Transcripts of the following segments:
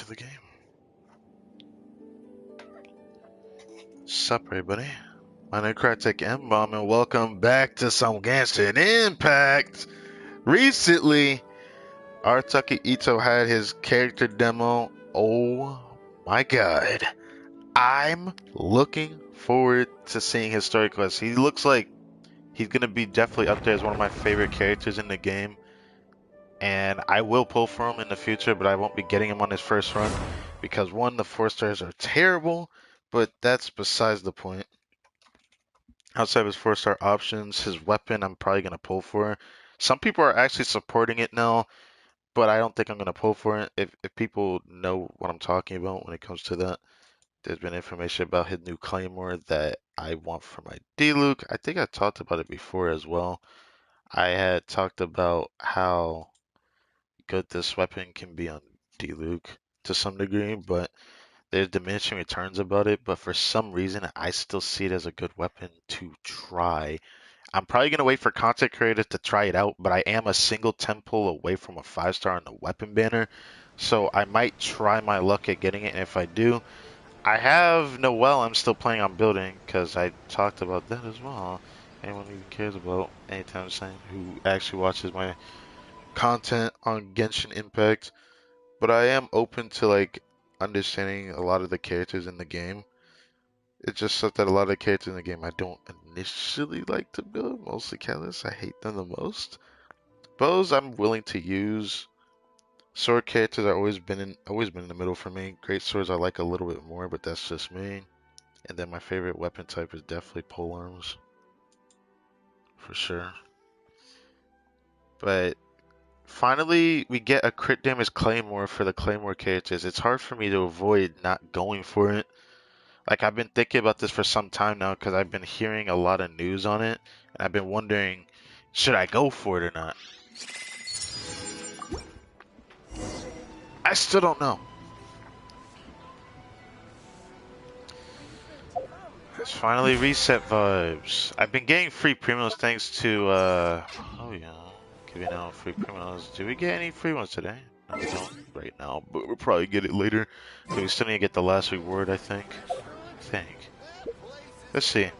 the game. Sup, everybody? My name is Crytek M-Bomb, and welcome back to some Genshin Impact. Recently, Artuki Itto had his character demo. Oh my god. I'm looking forward to seeing his story quest. He looks like he's going to be definitely up there as one of my favorite characters in the game. And I will pull for him in the future, but I won't be getting him on his first run because one, the 4-stars are terrible, but that's besides the point. Outside of his 4-star options, his weapon I'm probably gonna pull for. Some people are actually supporting it now, but I don't think I'm gonna pull for it. If people know what I'm talking about when it comes to that, there's been information about his new claymore that I want for my D-Luke. I think I talked about it before as well. I had talked about how good this weapon can be on D-Luke to some degree, but there's diminishing returns about it. But for some reason, I still see it as a good weapon to try. I'm probably going to wait for content creators to try it out, but I am a single 10 pull away from a 5-star on the weapon banner. So I might try my luck at getting it, and if I do, I have Noelle I'm still planning on building, because I talked about that as well. Anyone who cares about anytime soon who actually watches my content on Genshin Impact, but I am open to like understanding a lot of the characters in the game. It's just such that a lot of the characters in the game I don't initially like to build, mostly Callus. I hate them the most. Bows I'm willing to use. Sword characters are always been in the middle for me. Great swords I like a little bit more, but that's just me. And then my favorite weapon type is definitely polearms, for sure. But finally, we get a crit damage claymore for the claymore characters. It's hard for me to avoid not going for it. Like, I've been thinking about this for some time now because I've been hearing a lot of news on it, and I've been wondering, should I go for it or not? I still don't know. It's finally reset vibes. I've been getting free primos thanks to, oh yeah, giving out free primos. Do we get any free ones today? No, we don't right now, but we'll probably get it later. Okay, we still need to get the last reward, I think. Let's see.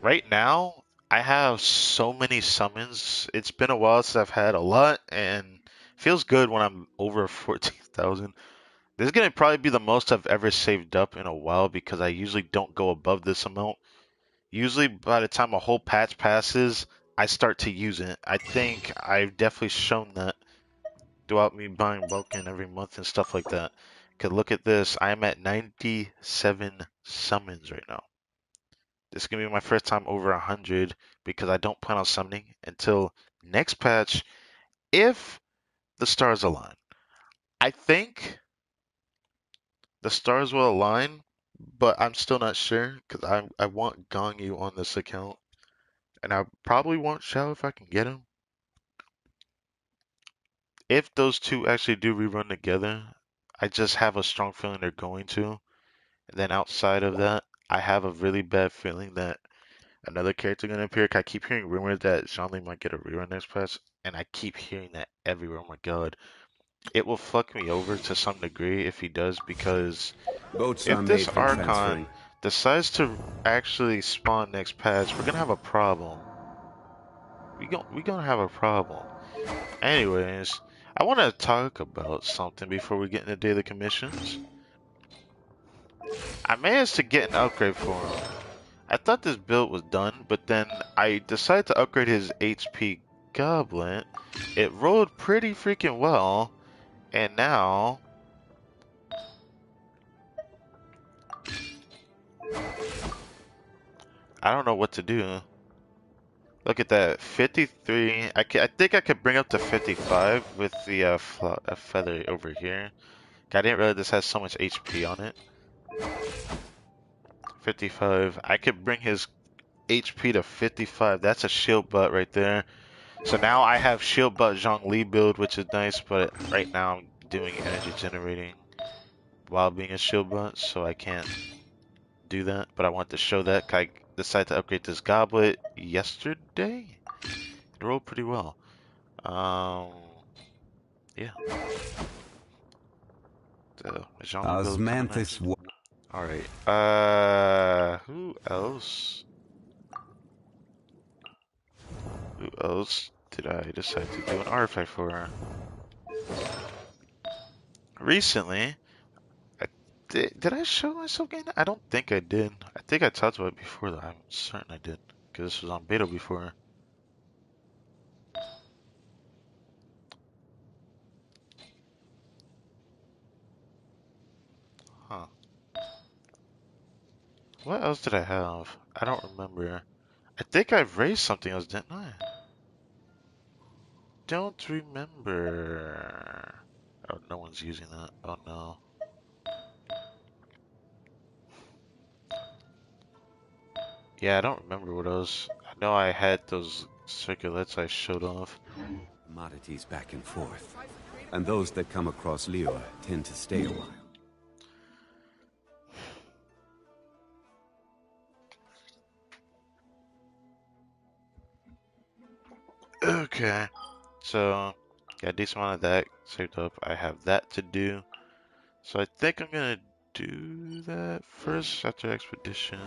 Right now, I have so many summons. It's been a while since I've had a lot, and it feels good when I'm over 14,000. This is going to probably be the most I've ever saved up in a while because I usually don't go above this amount. Usually, by the time a whole patch passes, I start to use it. I think I've definitely shown that throughout me buying Vulcan every month and stuff like that. Could look at this. I am at 97 summons right now. This is going to be my first time over 100 because I don't plan on summoning until next patch if the stars align. I think the stars will align, but I'm still not sure because I want Gongyu on this account. And I probably want Shao if I can get him. If those two actually do rerun together, I just have a strong feeling they're going to. And then outside of that, I have a really bad feeling that another character gonna appear. I keep hearing rumors that Zhongli might get a rerun next patch, and I keep hearing that everywhere. Oh my god. It will fuck me over to some degree if he does, because Boats are if this made for Archon transferring. decides to actually spawn next patch, we're gonna have a problem. We gonna have a problem. Anyways, I want to talk about something before we get into daily commissions. I managed to get an upgrade for him. I thought this build was done, but then I decided to upgrade his HP Goblet. It rolled pretty freaking well, and now I don't know what to do. Look at that, 53. I think I could bring up to 55 with the feather over here. I didn't realize this has so much HP on it. 55. I could bring his HP to 55. That's a shield butt right there. So now I have shield butt Zhongli build, which is nice, but right now I'm doing energy generating while being a shield butt, so I can't do that. But I want to show that. I decided to upgrade this goblet yesterday. It rolled pretty well. Yeah. The genre build kinda nice. Alright. Who else? Who else did I decide to do an artifact for? Recently, I did I show myself getting that? I don't think I did. I think I talked about it before though. I'm certain I did. Because this was on beta before. Huh. What else did I have? I don't remember. I think I raised something else, didn't I? Don't remember. Oh, no one's using that. Oh no. Yeah, I don't remember what else. I know I had those circulets I showed off. Commodities back and forth. And those that come across Leo tend to stay a while. Okay. So, yeah, decent amount of that saved up. I have that to do. So I think I'm gonna do that first after expedition.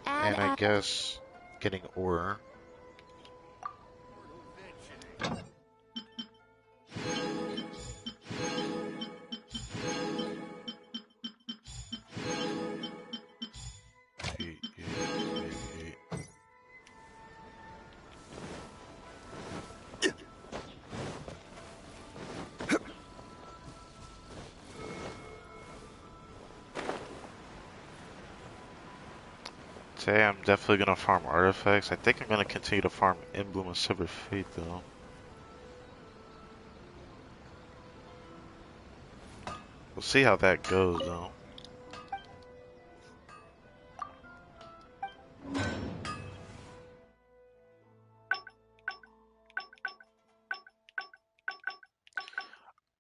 And I guess getting ore. Today I'm definitely gonna farm artifacts. I think I'm gonna continue to farm Emblem of Severed Fate though. We'll see how that goes though.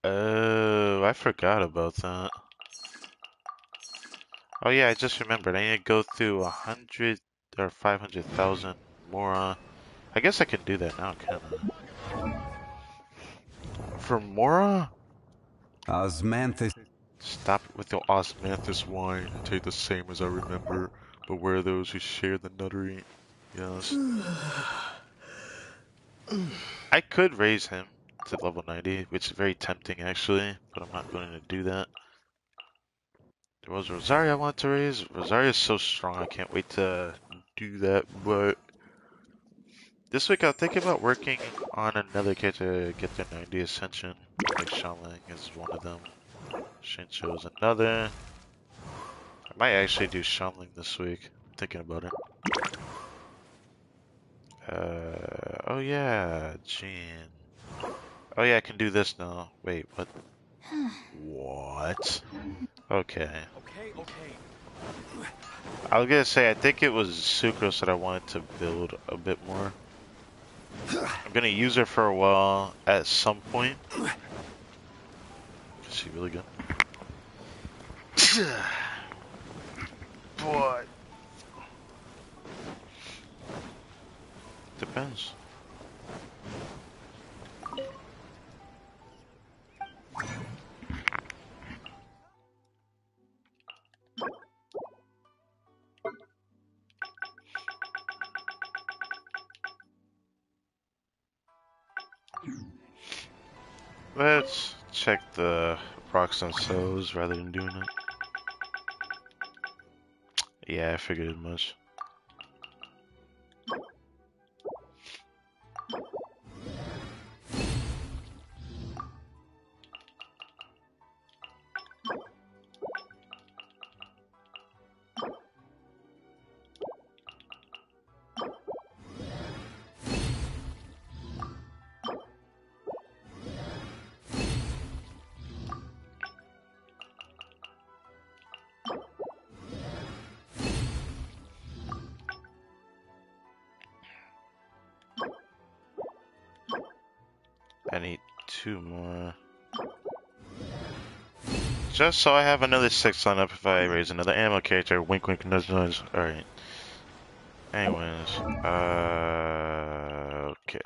Oh, I forgot about that. Oh yeah, I just remembered. I need to go through 100 or 500,000 Mora. I guess I can do that now, can I? For Mora? Osmanthus. Stop it with your osmanthus wine. Take the same as I remember, but where are those who share the nuttery? Yes. I could raise him to level 90, which is very tempting actually, but I'm not going to do that. There was Rosaria I want to raise. Rosaria is so strong, I can't wait to do that, but this week I was thinking about working on another character to get their 90 ascension. Like Shanling is one of them. Shincho is another. I might actually do Shanling this week. I'm thinking about it. Oh yeah, Jean. Oh yeah, I can do this now. Wait, what? What? Okay. I was gonna say, I think it was Sucrose that I wanted to build a bit more. I'm gonna use her for a while at some point. Is she really good? Boy. Depends. Let's check the rocks themselves rather than doing it. Yeah, I figured as much. I need 2 more. Just so I have another 6 on up if I raise another ammo character. Wink wink nudge nudge. Alright. Anyways, okay.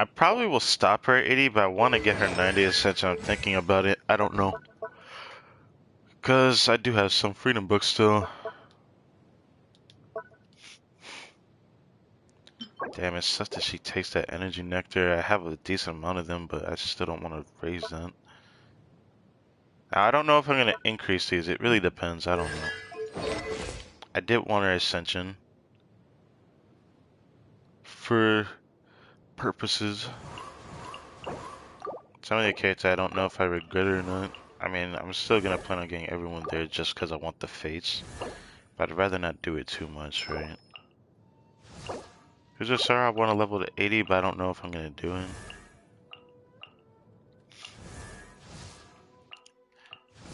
I probably will stop her at 80, but I want to get her 90 Ascension. I'm thinking about it. I don't know. Because I do have some freedom books still. Damn, it sucks that she takes that energy nectar. I have a decent amount of them, but I still don't want to raise that. Now, I don't know if I'm going to increase these. It really depends. I don't know. I did want her Ascension. For purposes. Some of the characters I don't know if I regret it or not. I mean, I'm still going to plan on getting everyone there just because I want the fates. But I'd rather not do it too much, right? Because just sorry, I want to level to 80, but I don't know if I'm going to do it.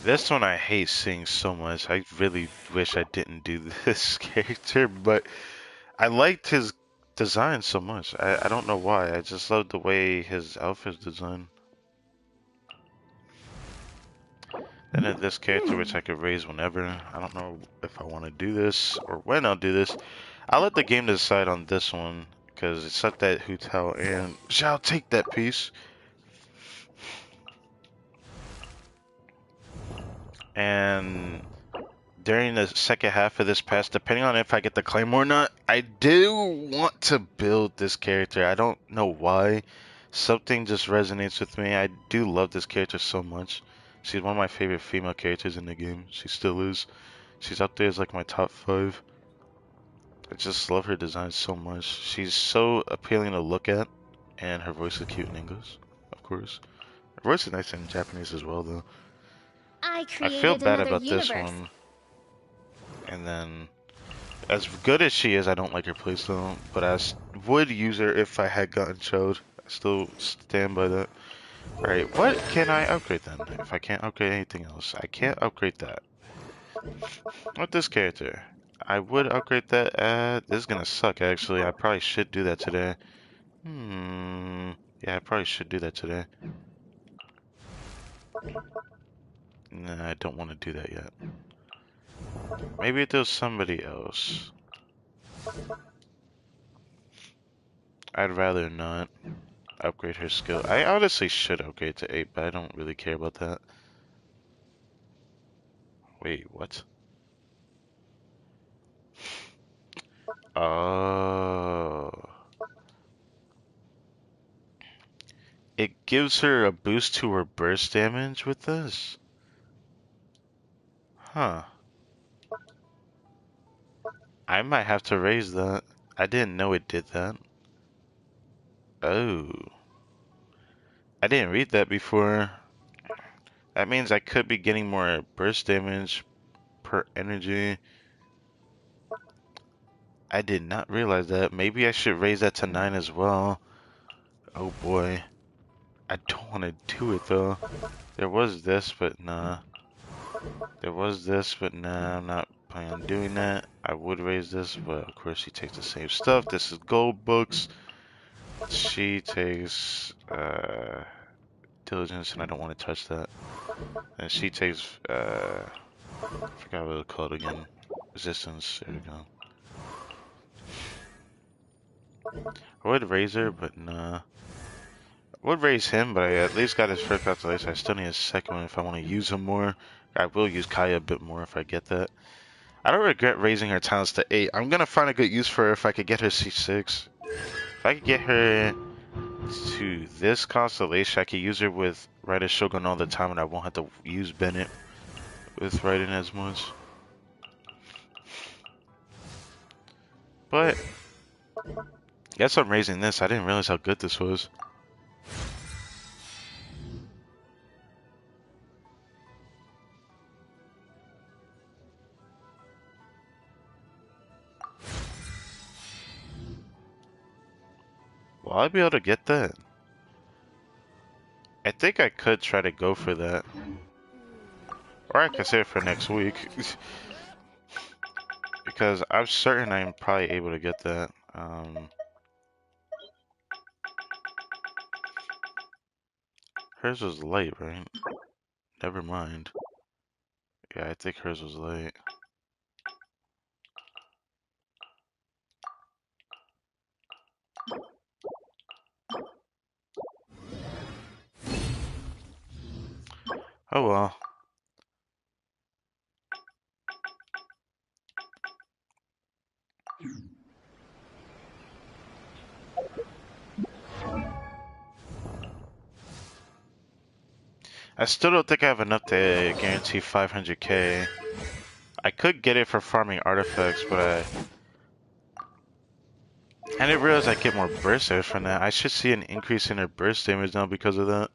This one I hate seeing so much. I really wish I didn't do this character, but I liked his design so much. I don't know why. I just love the way his outfit's designed. Then there's this character which I could raise whenever. I don't know if I want to do this or when I'll do this. I'll let the game decide on this one because it's set that hotel and shall take that piece. And during the second half of this pass, depending on if I get the claim or not, I do want to build this character. I don't know why. Something just resonates with me. I do love this character so much. She's one of my favorite female characters in the game. She still is. She's up there as like my top 5. I just love her design so much. She's so appealing to look at, and her voice is cute in English, of course. Her voice is nice in Japanese as well, though. I I feel created bad another about this universe. one. And then, as good as she is, I don't like her playstyle, but I would use her if I had gotten showed. I still stand by that. Alright, what can I upgrade then? If I can't upgrade anything else, I can't upgrade that. With this character, I would upgrade that. This is gonna suck actually. I probably should do that today. Yeah, I probably should do that today. Nah, I don't want to do that yet. Maybe it does somebody else. I'd rather not upgrade her skill. I honestly should upgrade to 8, but I don't really care about that. Wait, what? Oh. It gives her a boost to her burst damage with this? Huh. I might have to raise that. I didn't know it did that. Oh. I didn't read that before. That means I could be getting more burst damage per energy. I did not realize that. Maybe I should raise that to 9 as well. Oh boy. I don't want to do it though. There was this, but nah. There was this, but nah, I'm not planning on doing that. I would raise this, but of course she takes the same stuff. This is gold books. She takes diligence, and I don't want to touch that. And she takes I forgot what it's called again. Resistance. There we go. I would raise her, but nah. I would raise him, but I at least got his first calculation. I still need a second one if I want to use him more. I will use Kaya a bit more if I get that. I don't regret raising her talents to 8. I'm gonna find a good use for her if I could get her C6. If I could get her to this constellation, I could use her with Rider Shogun all the time, and I won't have to use Bennett with Raiden as much. But guess I'm raising this. I didn't realize how good this was. Will I be able to get that? I think I could try to go for that. Or I could save it for next week. Because I'm certain I'm probably able to get that. Hers was light, right? Never mind. Yeah, I think hers was light. Oh well. I still don't think I have enough to guarantee 500k. I could get it for farming artifacts, but I didn't realize I get more burst damage from that. I should see an increase in her burst damage now because of that.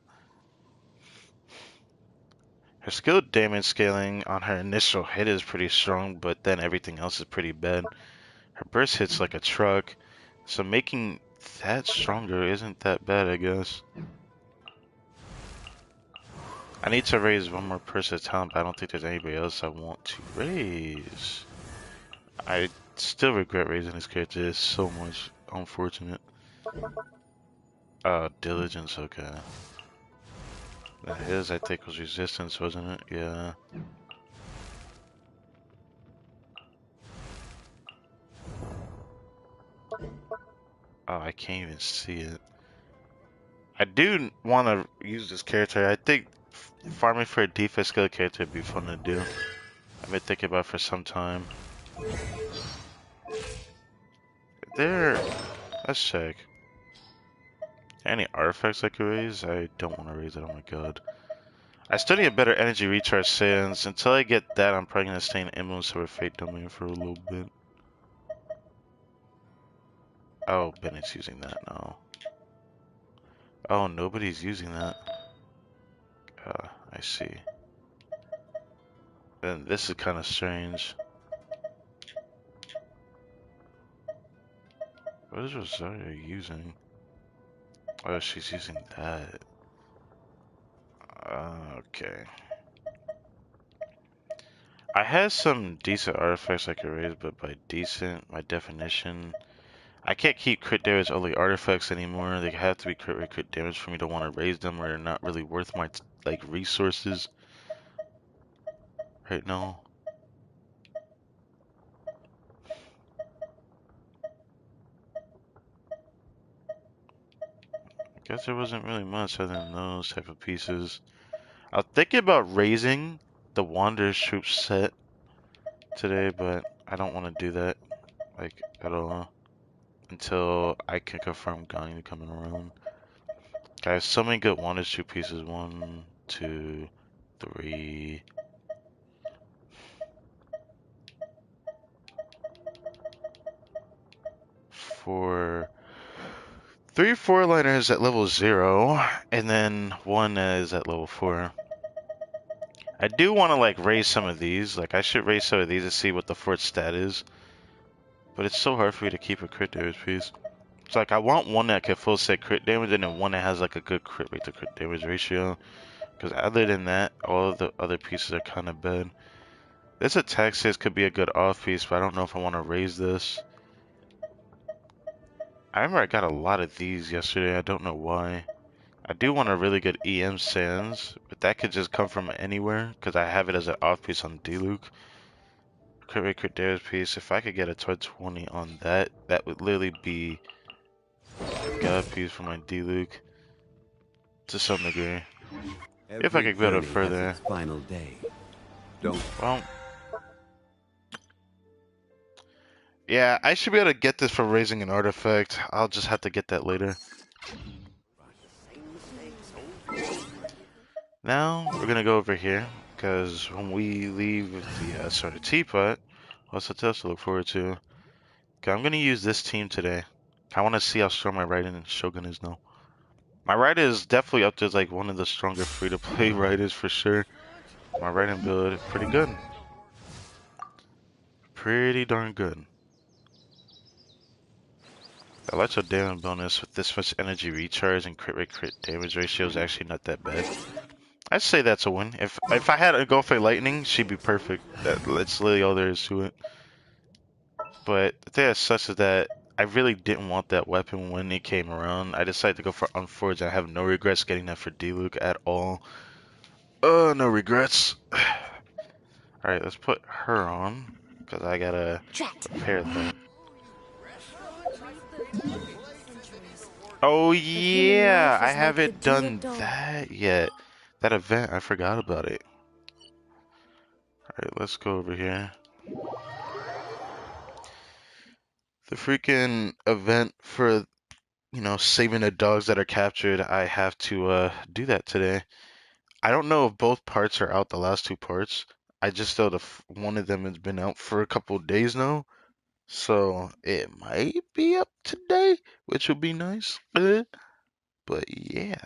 Her skill damage scaling on her initial hit is pretty strong, but then everything else is pretty bad. Her burst hits like a truck, so making that stronger isn't that bad, I guess. I need to raise one more person's talent, but I don't think there's anybody else I want to raise. I still regret raising this character. It's so much unfortunate. Diligence, okay. His, I think, was resistance, wasn't it? Yeah. Oh, I can't even see it. I do want to use this character. I think farming for a defense skill character would be fun to do. I've been thinking about it for some time. Let's check. Any artifacts I could raise? I don't want to raise it, oh my god. I still need a better energy recharge sands. Until I get that, I'm probably going to stay in Emblems of a Fate Domain for a little bit. Oh, Bennett's using that now. Oh, nobody's using that. I see. Then this is kind of strange. What is Rosario using? Oh, she's using that. Okay. I had some decent artifacts I could raise, but by decent, my definition, I can't keep crit damage only artifacts anymore. They have to be crit damage for me to want to raise them, or they're not really worth my like resources right now. Guess there wasn't really much other than those type of pieces. I was thinking about raising the Wanderer's Troop set today, but I don't want to do that, like, at all, until I can confirm Gani coming around. Guys, so many good Wanderer's Troop pieces. 1, 2, 3. 4. 3 4-liners at level 0, and then 1 is at level 4. I do want to, like, raise some of these. Like, I should raise some of these to see what the fort stat is. But it's so hard for me to keep a crit damage piece. It's like, I want one that can full set crit damage, and then one that has, like, a good crit rate to crit damage ratio. Because other than that, all of the other pieces are kind of bad. This attack says could be a good off piece, but I don't know if I want to raise this. I remember I got a lot of these yesterday. I don't know why. I do want a really good EM Sands, but that could just come from anywhere, because I have it as an off piece on D-Luke. Crit rate, crit damage piece. If I could get a 20 on that, that would literally be a god piece for my D-Luke. To some degree. If I could build it further. Its final day. Don't. Well. Yeah, I should be able to get this from raising an artifact. I'll just have to get that later. Now, we're gonna go over here, because when we leave the sort of teapot, what's the test to look forward to? Okay, I'm gonna use this team today. I want to see how strong my Raiden and Shogun is now. My Raiden is definitely up to like one of the stronger free-to-play Raidens for sure. My Raiden build, pretty good. Pretty darn good. The electro damage bonus with this much energy recharge and crit rate crit damage ratio is actually not that bad. I'd say that's a win. If I had a go for lightning, she'd be perfect. That's literally all there is to it. But the thing that sucks is that I really didn't want that weapon when it came around. I decided to go for Unforged. I have no regrets getting that for D-Luke at all. No regrets. Alright, let's put her on, because I gotta prepare that. Oh yeah, I haven't done that yet. That event, I forgot about it. Alright, let's go over here. The freaking event for, saving the dogs that are captured, I have to do that today. I don't know if both parts are out, the last two parts. I just know one of them has been out for a couple of days now. So it might be up today, which would be nice. But yeah.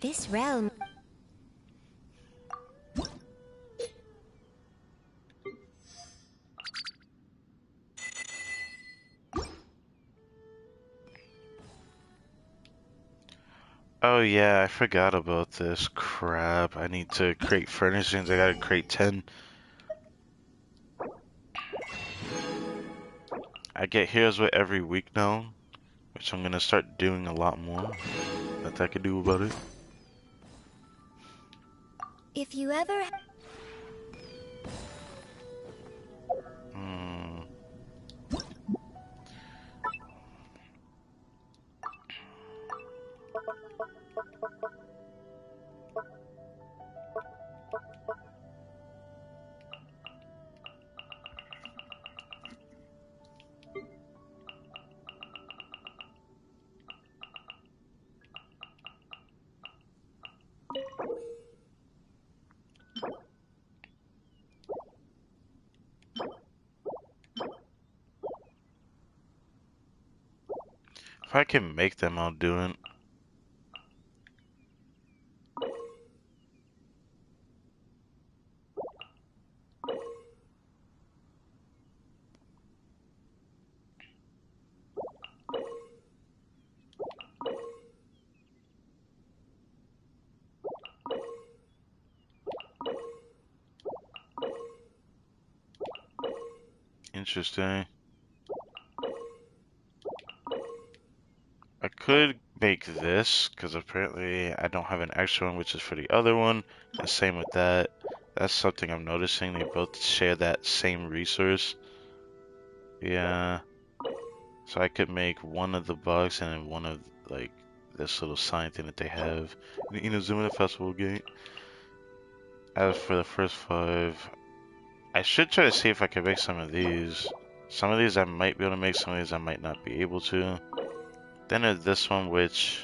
This realm. Oh yeah, I forgot about this. Crap. I need to create furnishings. I gotta create 10. I get heroes with every week now, which I'm gonna start doing a lot more. That I can do about it. If you ever. Hmm. If I can make them, I'll do it. Interesting. I could make this, because apparently I don't have an extra one, which is for the other one. And same with that. That's something I'm noticing. They both share that same resource. Yeah. So I could make one of the bugs and then one of, like, this little sign thing that they have. Zoom in the festival gate. As for the first 5, I should try to see if I can make some of these. Some of these I might be able to make, some of these I might not be able to. Then there's this one, which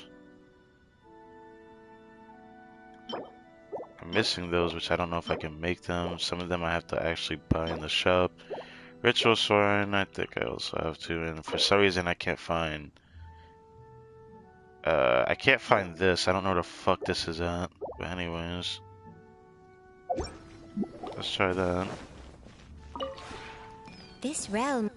I'm missing those, which I don't know if I can make them. Some of them I have to actually buy in the shop. Ritual Soren, I think I also have to. And for some reason I can't find... I can't find this. I don't know where the fuck this is at. But anyways. Let's try that. This realm.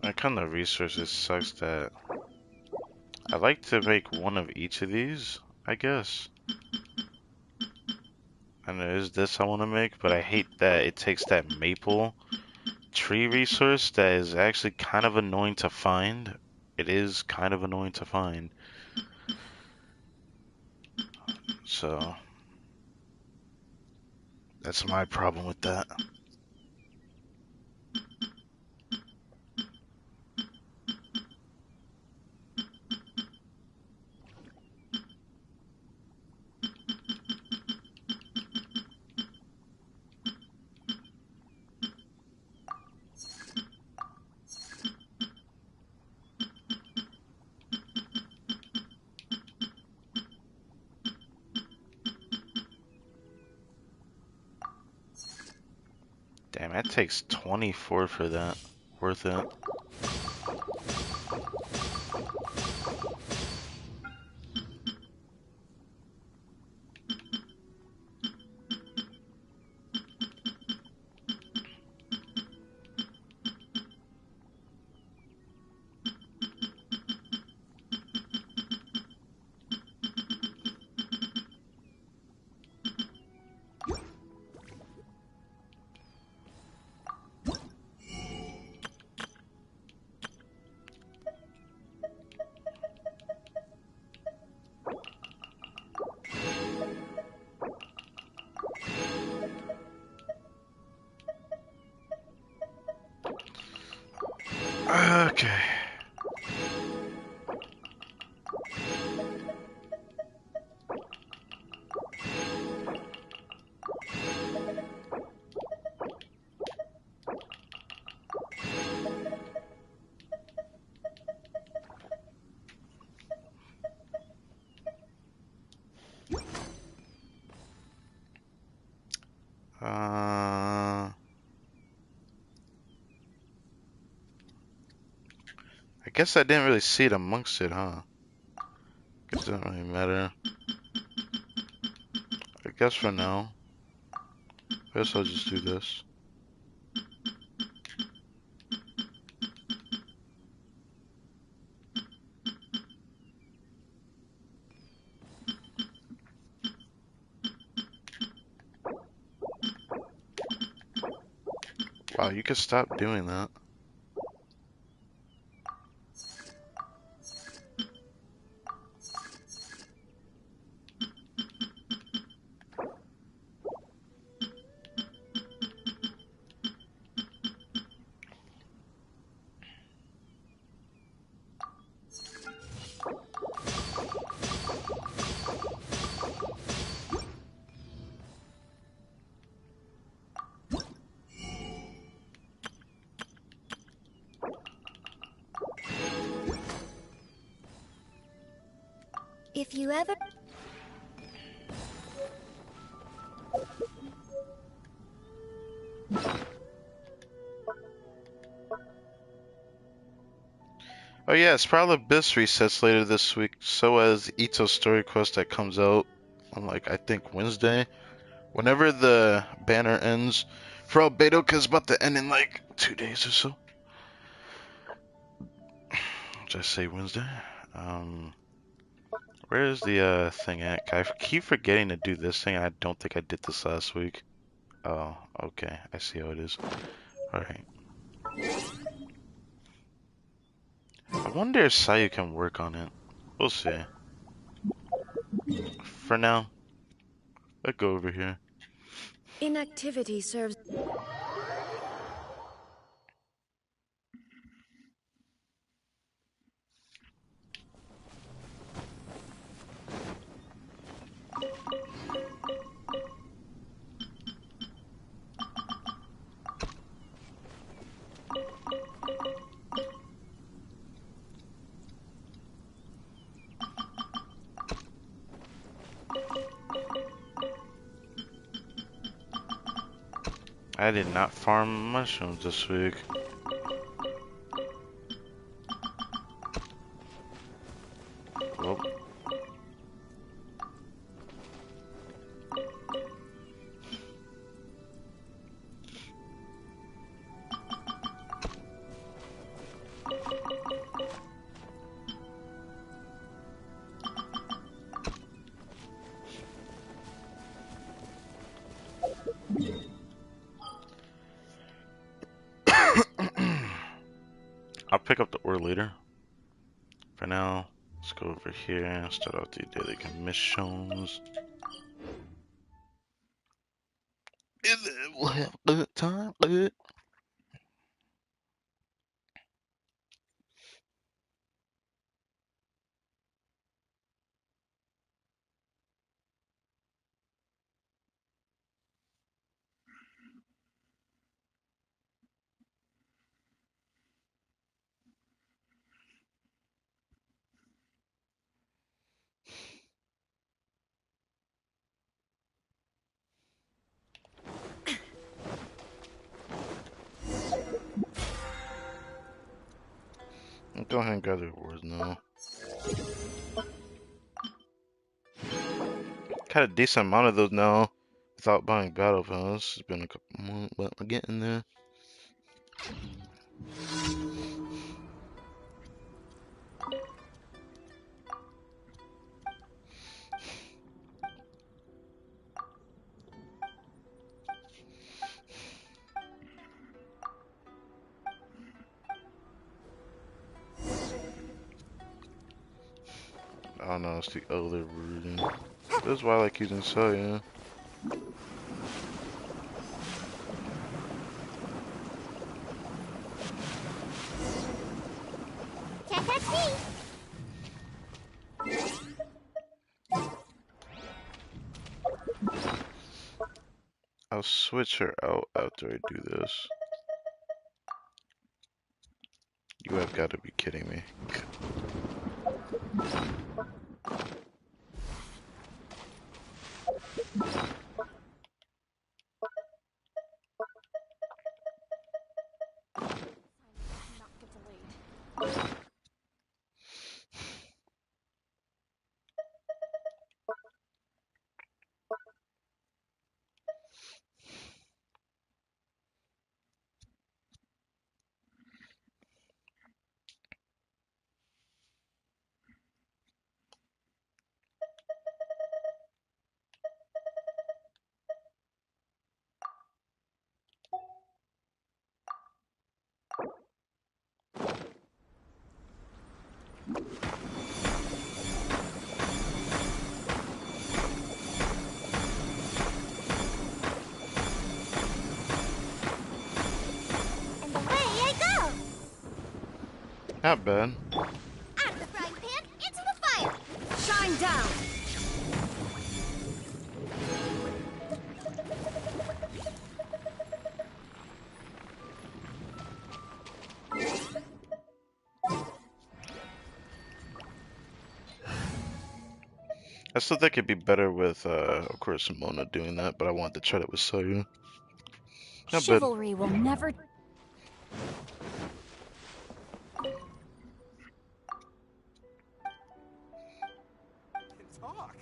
I kind of resources sucks that I like to make one of each of these, I guess. And there is this I want to make, but I hate that it takes that maple tree resource that is actually kind of annoying to find. It is kind of annoying to find. So that's my problem with that. Damn, that takes 24 for that. Worth it. Okay. I guess I didn't really see it amongst it, huh? It doesn't really matter. I guess for now. I guess I'll just do this. Wow, you could stop doing that. If you ever... Oh yeah, Spiral Abyss resets later this week, so as Itto's story quest that comes out on like I think Wednesday. Whenever the banner ends for Albedo, because it's about to end in like 2 days or so. Just say Wednesday. Where is the thing at? I keep forgetting to do this thing. I don't think I did this last week. Oh, okay. I see how it is. Alright. I wonder if Sayu can work on it. We'll see. For now, let's go over here. Inactivity serves... I did not farm mushrooms this week. Well, I'll pick up the ore later. For now, let's go over here and start out the daily commissions. And then we'll have a good time. Good. Go ahead and gather rewards now. Got a decent amount of those now without buying battle pass. It's been a couple months, but we're getting there. I don't know, it's the other version. That's why I like using Saya. I'll switch her out after I do this. You have got to be kidding me. And away I go! Not bad. Out of the frying pan, into the fire! Shine down! I still think it'd be better with, of course, Mona doing that, but I wanted to try that with Soyu. Not bad. Chivalry will never... Talk.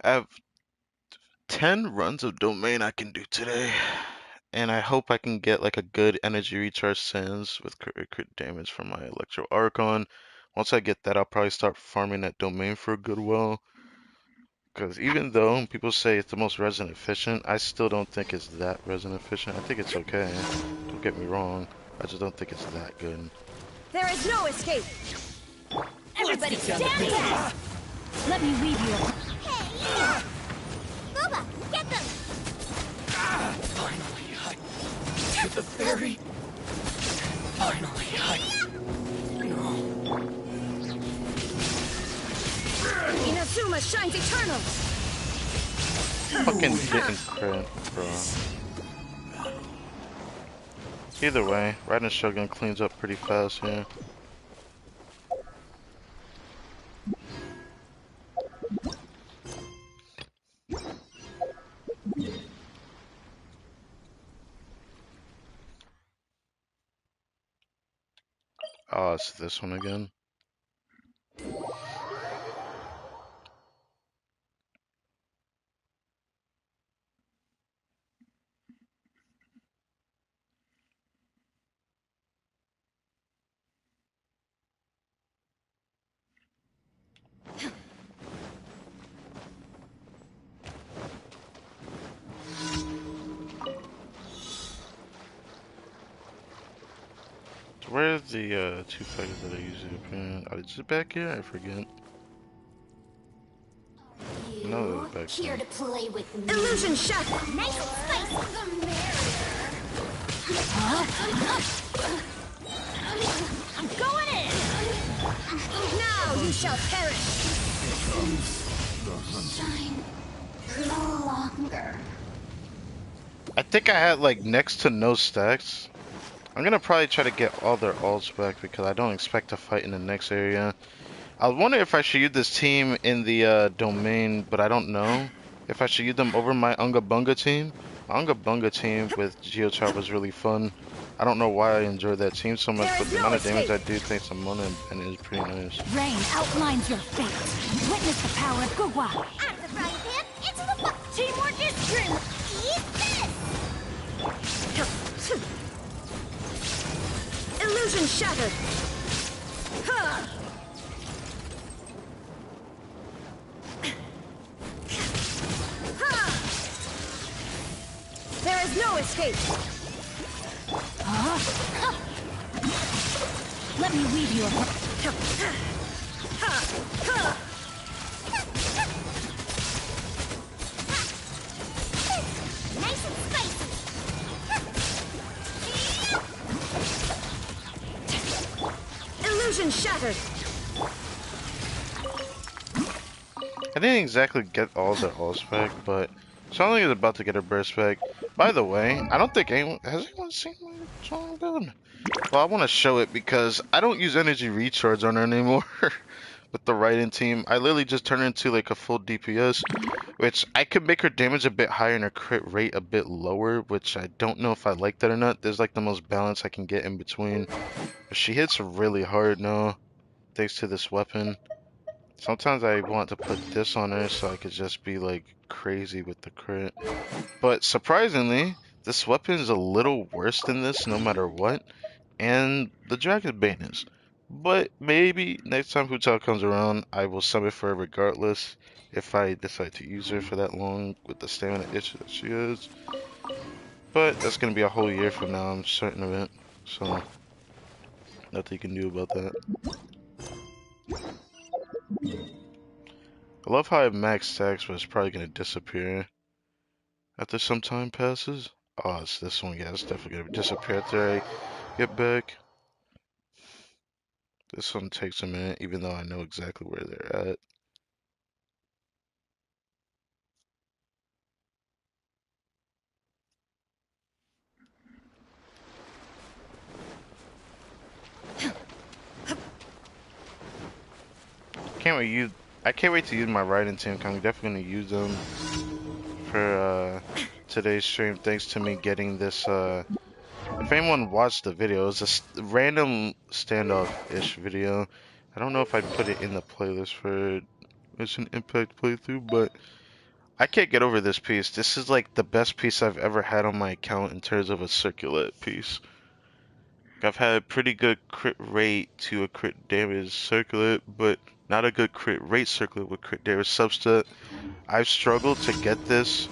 I have 10 runs of domain I can do today. And I hope I can get like a good energy recharge sands with crit damage from my Electro Archon. Once I get that, I'll probably start farming that domain for a good while. Because even though people say it's the most resin efficient, I still don't think it's that resin efficient. I think it's okay. Don't get me wrong. I just don't think it's that good. There is no escape! Everybody stand down! Let me leave you. Hey! Boba, get them! Finally, I did the ferry. Finally, Inazuma shines eternal! Fucking getting crit, bro. Either way, riding Shogun cleans up pretty fast here. Oh, it's this one again. So where are the two fighters that I usually appear? Are they just back here? I forget. No, they're back Here here. to play with me. Illusion shattered! Nice spice! The I'm going in! Now you shall perish! shine no longer. I think I had like next to no stacks. I'm gonna probably try to get all their ults back because I don't expect to fight in the next area. I was wondering if I should use this team in the domain, but I don't know if I should use them over my Unga Bunga team. My Unga Bunga team with Geochar was really fun. I don't know why I enjoyed that team so much, There but is the no amount of damage I escape. do thanks to Mona and it is pretty nice. Rain outlines your fate. Witness the power of Gugwa. Out of the frying pan, into the fire! Teamwork is strength! Eat this! Illusion shattered! Ha! Ha! There is no escape! Let me weave you a... Nice and spicy. Illusion shattered. I didn't exactly get all the allspec, but Sonic is about to get a burst spec. By the way, I don't think anyone has anyone seen my Sonic build. Well, I want to show it because I don't use energy recharge on her anymore with the Raiden team. I literally just turn her into like a full DPS, which I could make her damage a bit higher and her crit rate a bit lower, which I don't know if I like that or not. There's like the most balance I can get in between. But she hits really hard now, thanks to this weapon. Sometimes I want to put this on her so I could just be like crazy with the crit. But surprisingly, this weapon is a little worse than this no matter what. And the Dragon Bane is. But maybe next time Hutal comes around, I will summon for her regardless if I decide to use her for that long with the stamina issue that she is. But that's going to be a whole year from now, I'm certain of it. So, nothing you can do about that. I love how I have max stacks, but it's probably going to disappear after some time passes. Oh, it's this one. Yeah, it's definitely going to disappear after I get back. This one takes a minute, even though I know exactly where they're at. I can't wait to use my Raiden team. I'm definitely gonna use them for today's stream. Thanks to me getting this. If anyone watched the video, it was a random standoff-ish video. I don't know if I'd put it in the playlist for Genshin Impact playthrough, but I can't get over this piece. This is like the best piece I've ever had on my account in terms of a circlet piece. I've had a pretty good crit rate to a crit damage circlet, but not a good crit rate circlet with crit damage subset. I've struggled to get this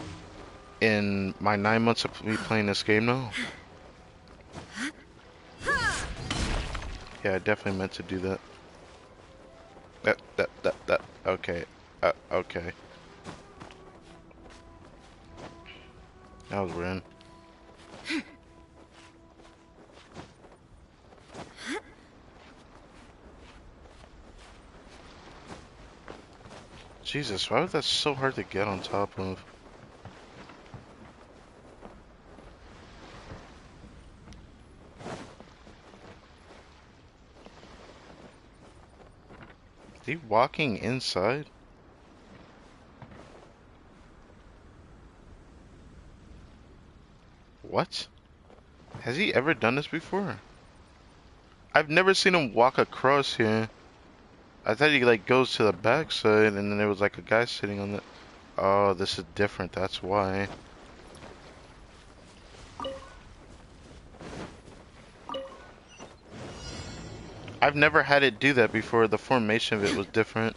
in my 9 months of me playing this game now. Yeah, I definitely meant to do that. That. Okay. Okay. That was weird. Jesus, why was that so hard to get on top of? Is he walking inside? What? Has he ever done this before? I've never seen him walk across here. I thought he like goes to the backside and then there was like a guy sitting on the... Oh, this is different, that's why. I've never had it do that before. The formation of it was different.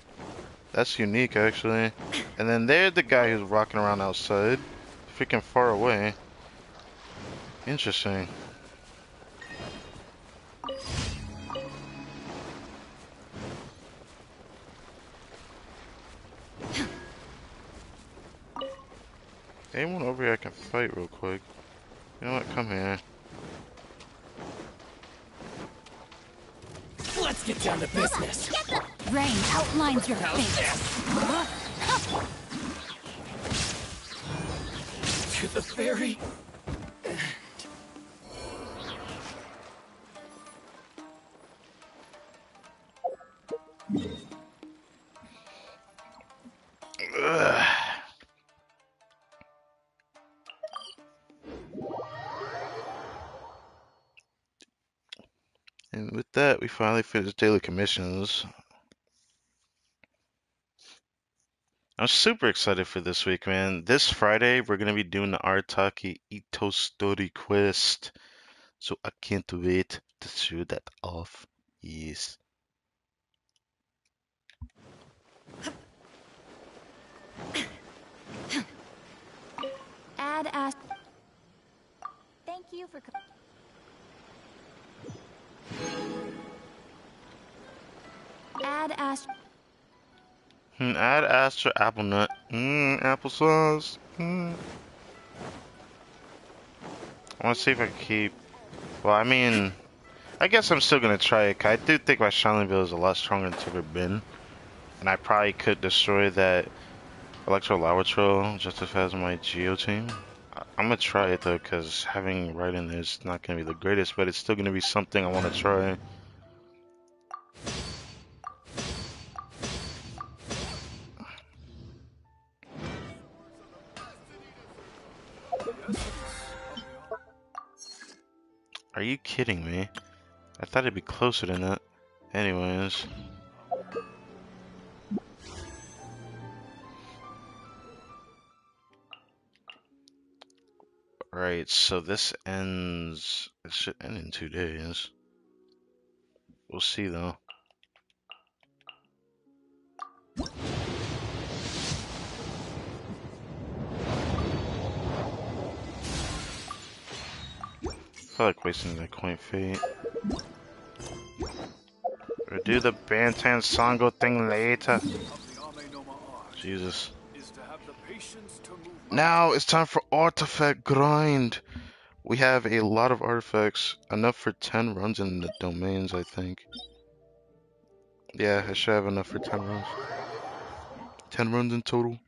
That's unique, actually. And then there's the guy who's rocking around outside. Freaking far away. Interesting. Anyone over here I can fight real quick? You know what? Come here. Let's get down to business. Rain outlines your face. To the ferry. Ugh. And with that, we finally finished daily commissions. I'm super excited for this week, man. This Friday, we're gonna be doing the Artaki Itto story quest. So I can't wait to show that off. Yes. Add as... Thank you for... Add Astra apple nut. Applesauce. I want to see if I can keep. Well, I mean, I guess I'm still gonna try it. 'Cause I do think my Shining Bill is a lot stronger than it's ever been, and I probably could destroy that Electro Lava Troll just as fast as my Geo team. I'm gonna try it though, because having right in there is not gonna be the greatest, but it's still gonna be something I want to try. Are you kidding me? I thought it'd be closer than that. Anyways. Right, so this ends. It should end in 2 days. We'll see though. I feel like wasting that coin fate. We'll do the Bantan Sango thing later. Jesus. Now it's time for artifact grind. We have a lot of artifacts, enough for 10 runs in the domains, I think. Yeah, I should have enough for 10 runs. 10 runs in total.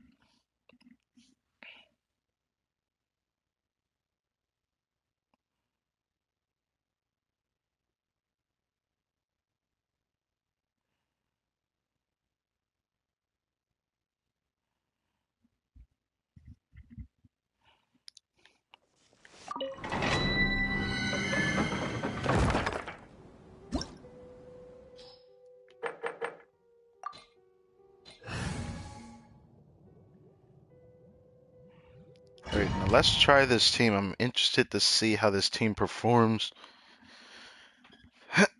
Alright, now let's try this team. I'm interested to see how this team performs.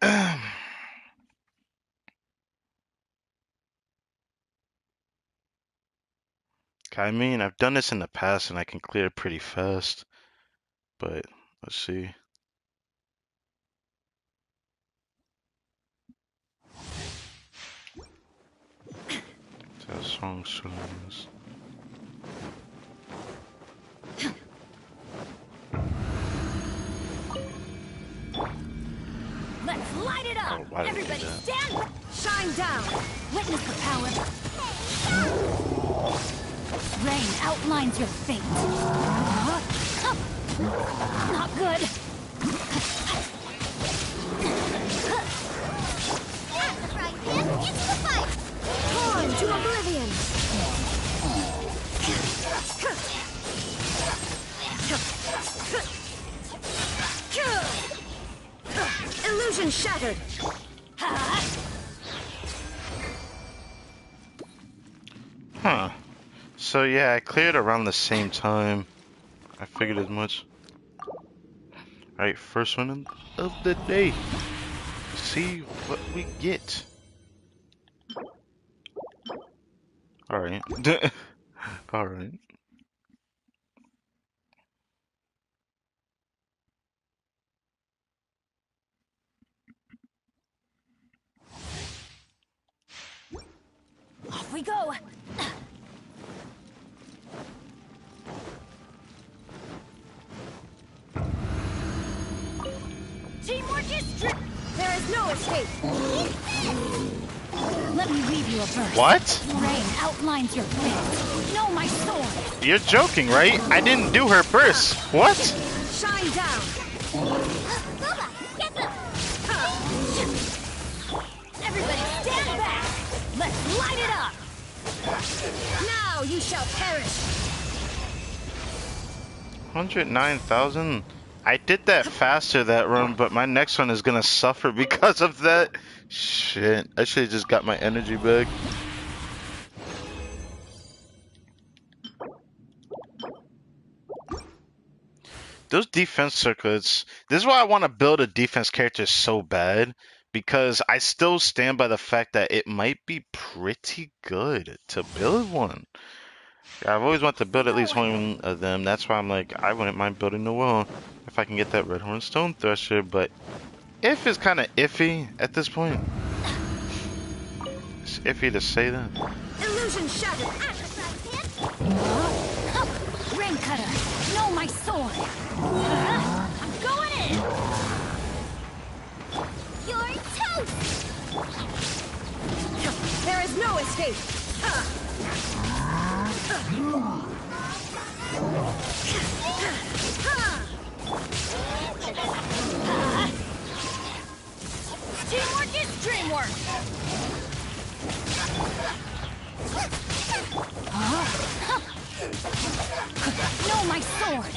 I mean, I've done this in the past and I can clear it pretty fast. But, let's see. How strong is. Let's light it up! Oh, why did I do Everybody that? stand! Shine down! Witness the power. Rain outlines your fate. Not good. At the frying pan, into the fight! Torn to oblivion! Illusion shattered! Huh. So yeah, I cleared around the same time. I figured as much. Alright, first one of the day. See what we get. Alright. Alright. Off we go! Teamwork is strict! There is no escape! Let me weave you a verse. What? Rain outlines your fate. Know my sword. You're joking, right? I didn't do her first. What? Shine down! Boba, get them! Everybody stand back! Let's light it up! Now you shall perish! 109,000? I did that faster that run, but my next one is gonna suffer because of that. Shit. I should have just got my energy back. Those defense circlets. This is why I want to build a defense character so bad. Because I still stand by the fact that it might be pretty good to build one. I've always wanted to build at least one of them. That's why I'm like, I wouldn't mind building the wall if I can get that Red Horn Stone Thresher. But if is kind of iffy at this point. It's iffy to say that. shatter. Rain cutter, know my sword. I'm going in. You're toast! There is no escape. Teamwork is dreamwork. Know my sword.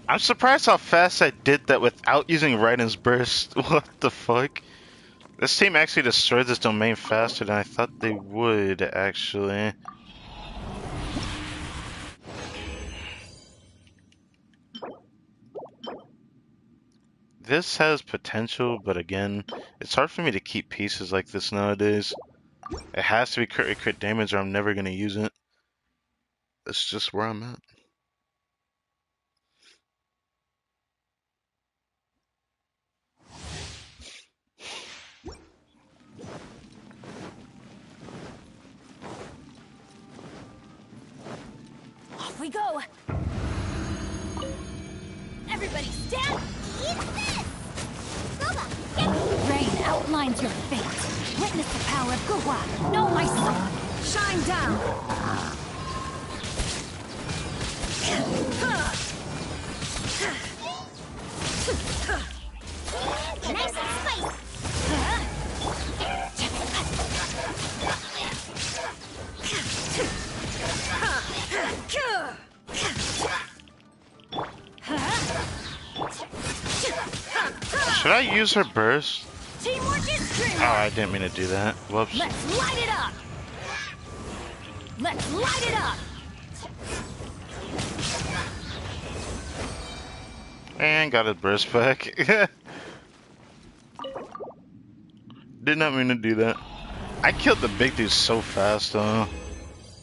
I'm surprised how fast I did that without using Raiden's burst. What the fuck? This team actually destroyed this domain faster than I thought they would, actually. This has potential, but again, it's hard for me to keep pieces like this nowadays. It has to be crit damage or I'm never going to use it. That's just where I'm at. Off we go. Everybody stand. Eat this! Boba, Rain outlines your fate. Witness the power of Guhua. Know my sword. Shine down. nice and spicy! Should I use her burst? Teamwork is Oh, dreamwork. I didn't mean to do that. Whoops. Let's light it up. Let's light it up. And got his burst back. Did not mean to do that. I killed the big dude so fast, though.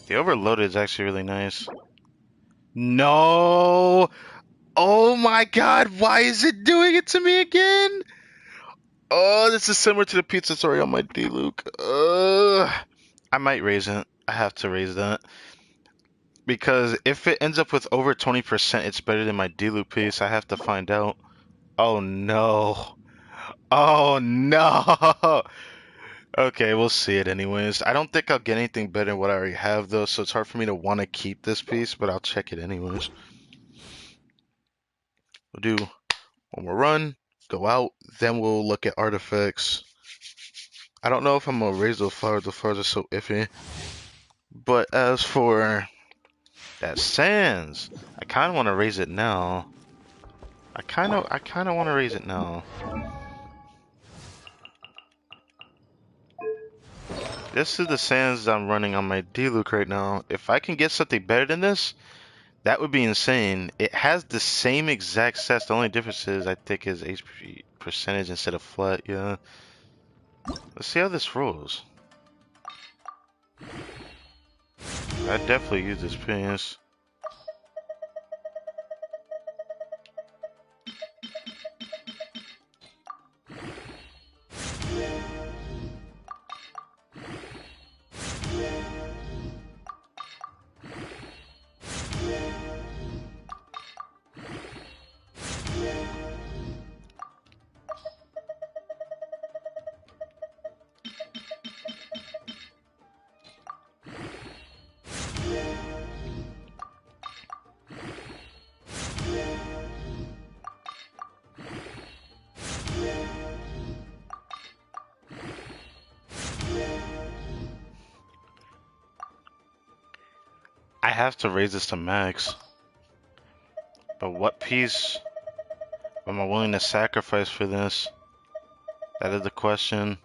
The overloaded is actually really nice. No! Oh my god, why is it doing it to me again? Oh, this is similar to the pizza story on my D-Luke. I might raise it. I have to raise that. Because if it ends up with over 20%, it's better than my D-Luke piece. I have to find out. Oh no. Oh no! Okay, we'll see it anyways. I don't think I'll get anything better than what I already have though, so it's hard for me to want to keep this piece, but I'll check it anyways. We'll do one more run, go out, then we'll look at artifacts. I don't know if I'm gonna raise the flowers are so iffy. But as for that sands, I kinda wanna raise it now. I kinda wanna raise it now. This is the sands I'm running on my D-Luke right now. If I can get something better than this, that would be insane. It has the same exact stats. The only difference is I think is HP percentage instead of flat, yeah. Let's see how this rolls. I definitely use this piece. I have to raise this to max. But what piece am I willing to sacrifice for this? That is the question.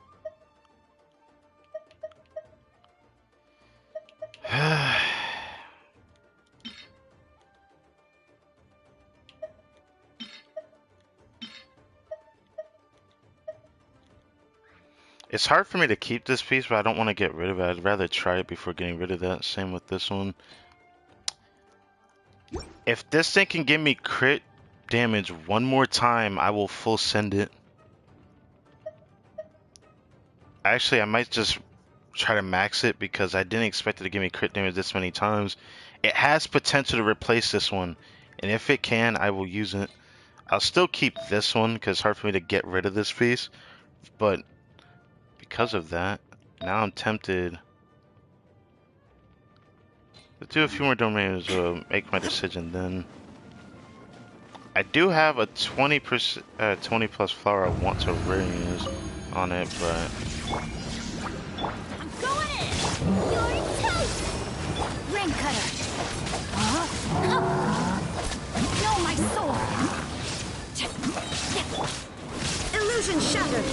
It's hard for me to keep this piece, but I don't want to get rid of it. I'd rather try it before getting rid of that. Same with this one. If this thing can give me crit damage one more time, I will full send it. Actually, I might just try to max it because I didn't expect it to give me crit damage this many times. It has potential to replace this one, and if it can, I will use it. I'll still keep this one because it's hard for me to get rid of this piece, but because of that, now I'm tempted to do a few more domains to make my decision then. I do have a 20%, 20 plus flower I want to use on it, but I'm going in! You're toast! Ring cutter. No, my sword. Illusion shattered!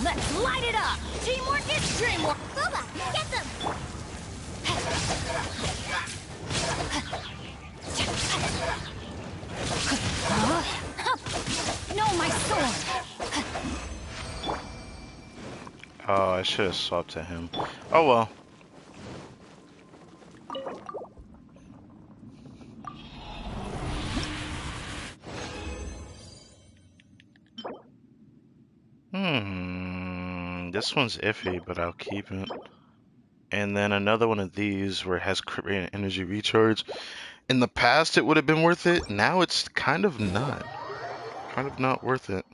Let's light it up! Teamwork is dreamwork! Boba, get them! No, my sword. oh, I should have swapped to him. Oh well. This one's iffy, but I'll keep it. And then another one of these where it has crit rate and energy recharge. In the past, it would have been worth it. Now it's kind of not. Kind of not worth it.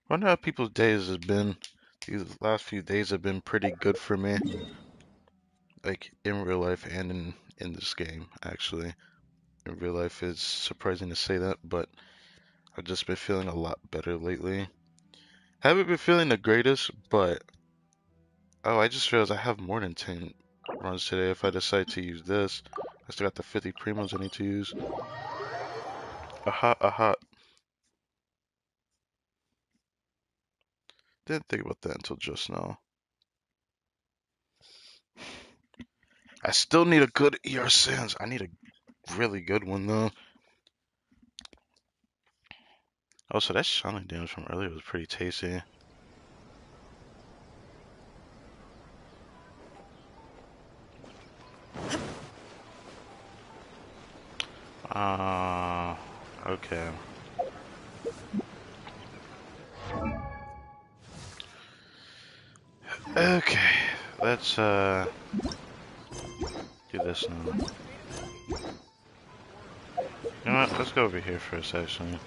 I wonder how people's days has been. These last few days have been pretty good for me. Like in real life and in this game, actually. In real life, it's surprising to say that, but I've just been feeling a lot better lately. Haven't been feeling the greatest, but oh, I just realized I have more than 10 runs today if I decide to use this. I still got the 50 primos I need to use. Aha, aha. Didn't think about that until just now. I still need a good ER Sans. I need a really good one though. Oh, so that shining damage from earlier was pretty tasty. Okay. Okay, let's do this now. You know what? Let's go over here first, actually.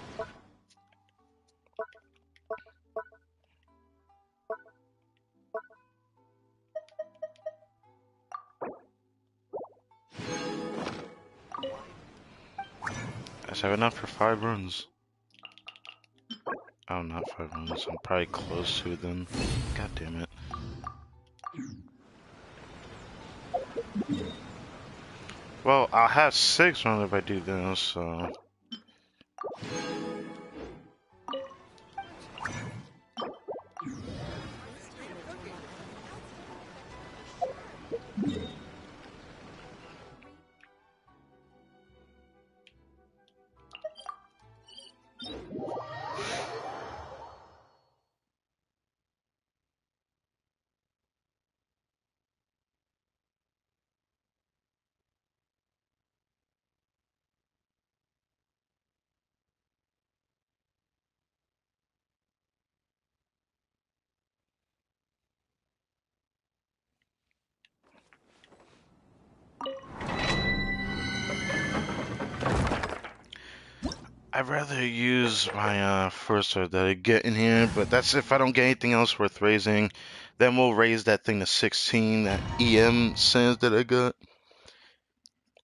I have enough for 5 runs. Oh, not 5 runs. I'm probably close to it then. God damn it. Well, I'll have 6 runs if I do this, so. I'd rather use my first sword that I get in here, but that's if I don't get anything else worth raising. Then we'll raise that thing to 16, that EM Sans that I got.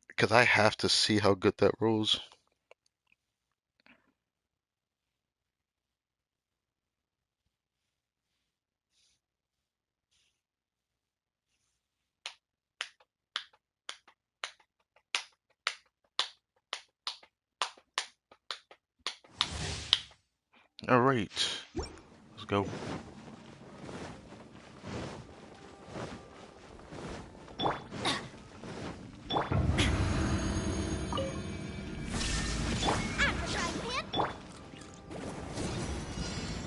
Because I have to see how good that rolls. All right, let's go.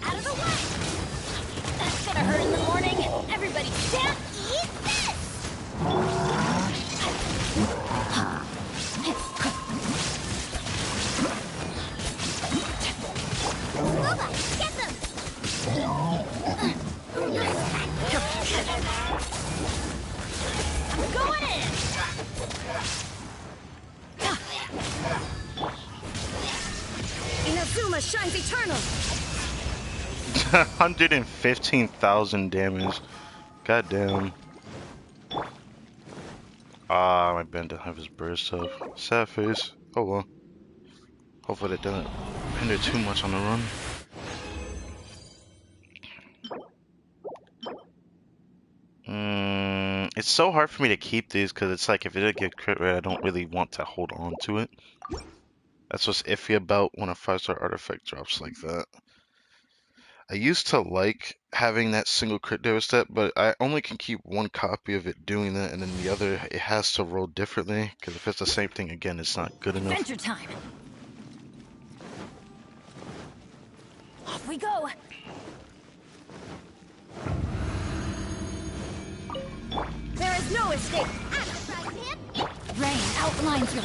Out of the way! That's gonna hurt in the morning. Everybody stand. Eat this! Boba, get them! I'm going in! Inazuma shines eternal! 115,000 damage. God damn. Ah, my Ben doesn't have his burst up. Sad face. Oh well. Hopefully that doesn't hinder too much on the run. It's so hard for me to keep these because it's like if it did get crit rate, I don't really want to hold on to it. That's what's iffy about when a 5-star artifact drops like that. I used to like having that single crit devastate, but I only can keep one copy of it doing that, and then the other, it has to roll differently, because if it's the same thing again, it's not good enough. Adventure time! Off we go! There is no escape! Rain outlines your...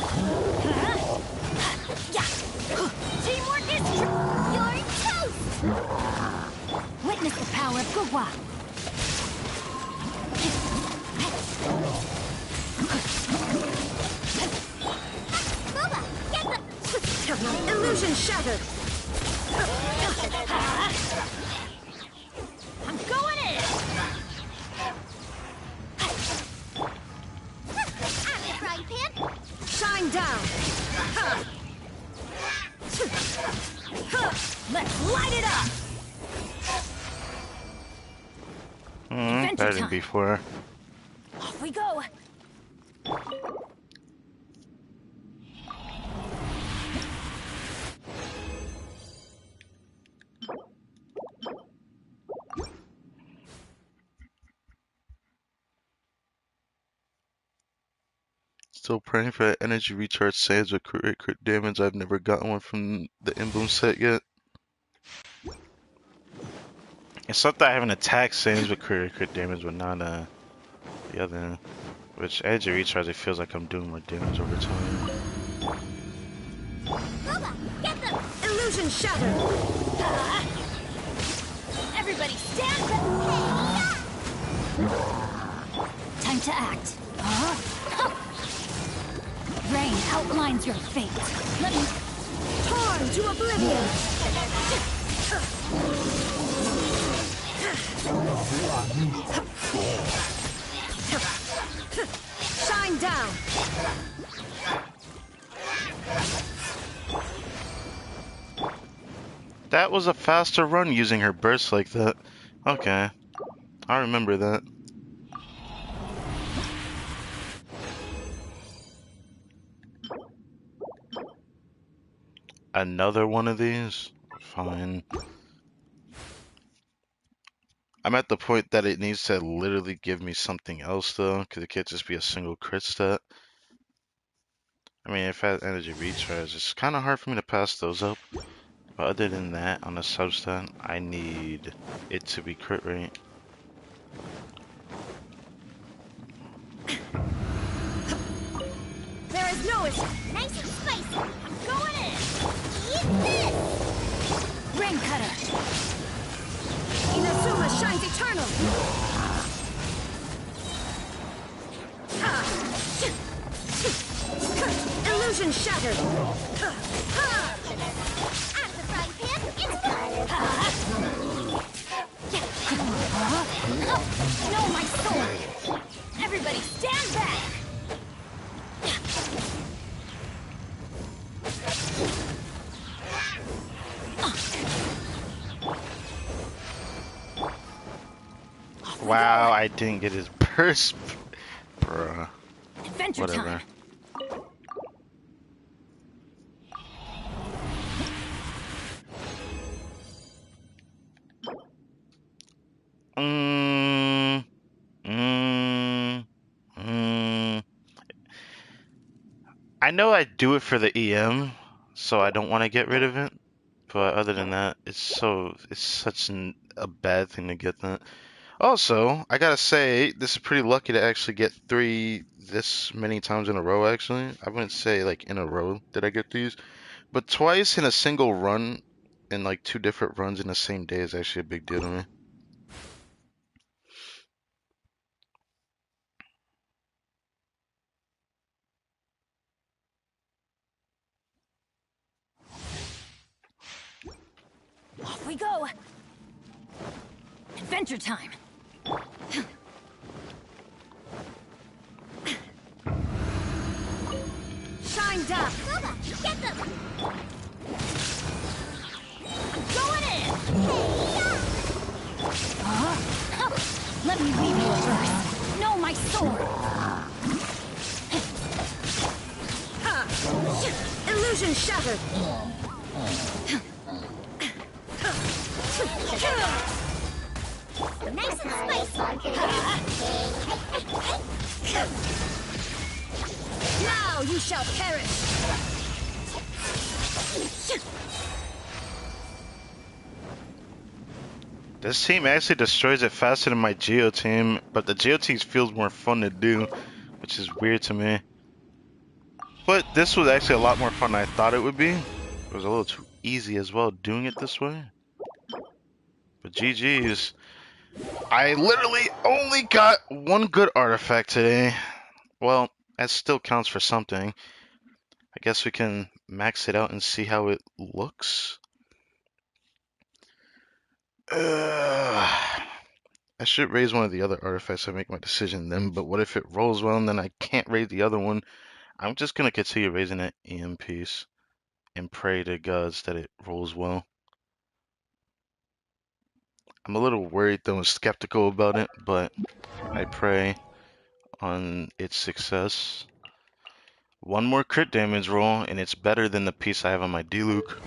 Teamwork is true! You're toast! Witness the power of Gugwa. Boba, get them! Illusion shattered! I'm going in! Out of the frying pan! Shine down! Let's light it up! Better than before. Off we go! Still praying for that energy recharge saves with crit damage. I've never gotten one from the emblem set yet. It's something I have an attack saves with crit damage, but not the other. Which energy recharge, it feels like I'm doing more damage over time. Boba, get them! Illusion shattered! Everybody stand back! Time to act. Rain outlines your fate. Let me... Torn to oblivion! Shine down! That was a faster run using her burst like that. Okay. I remember that. Another one of these? Fine. I'm at the point that it needs to literally give me something else though, because it can't just be a single crit stat. I mean, if I had energy recharge, it's kind of hard for me to pass those up. But other than that, on a substat, I need it to be crit rate. There is no issue! Nice and spicy! I'm going in! Eat this! Rain cutter. Inazuma shines eternal! Illusion shattered! Out of the frying pan! It's No, my sword! Everybody stand back! Wow, I didn't get his burst. Bruh. Adventure Whatever. time. Mm, mm, mm. I know I do it for the EM, so I don't want to get rid of it. But other than that, it's such a bad thing to get that. Also, I gotta say, this is pretty lucky to actually get three this many times in a row, actually. I wouldn't say like in a row did I get these, but twice in a single run, in like two different runs in the same day is actually a big deal to me. Off we go. Adventure time. Shined up. Nova, get them! Going in. Let me leave you first. Know my sword. Illusion shattered. Nice and spicy! Now you shall perish. This team actually destroys it faster than my Geo team, but the Geo team feels more fun to do, which is weird to me. But this was actually a lot more fun than I thought it would be. It was a little too easy as well doing it this way. But GG's. I literally only got one good artifact today. Well, that still counts for something. I guess we can max it out and see how it looks. I should raise one of the other artifacts and make my decision then, but what if it rolls well and then I can't raise the other one? I'm just gonna continue raising that EM piece and pray to gods that it rolls well. I'm a little worried though and skeptical about it, but I pray on its success. One more crit damage roll and it's better than the piece I have on my D-Luke.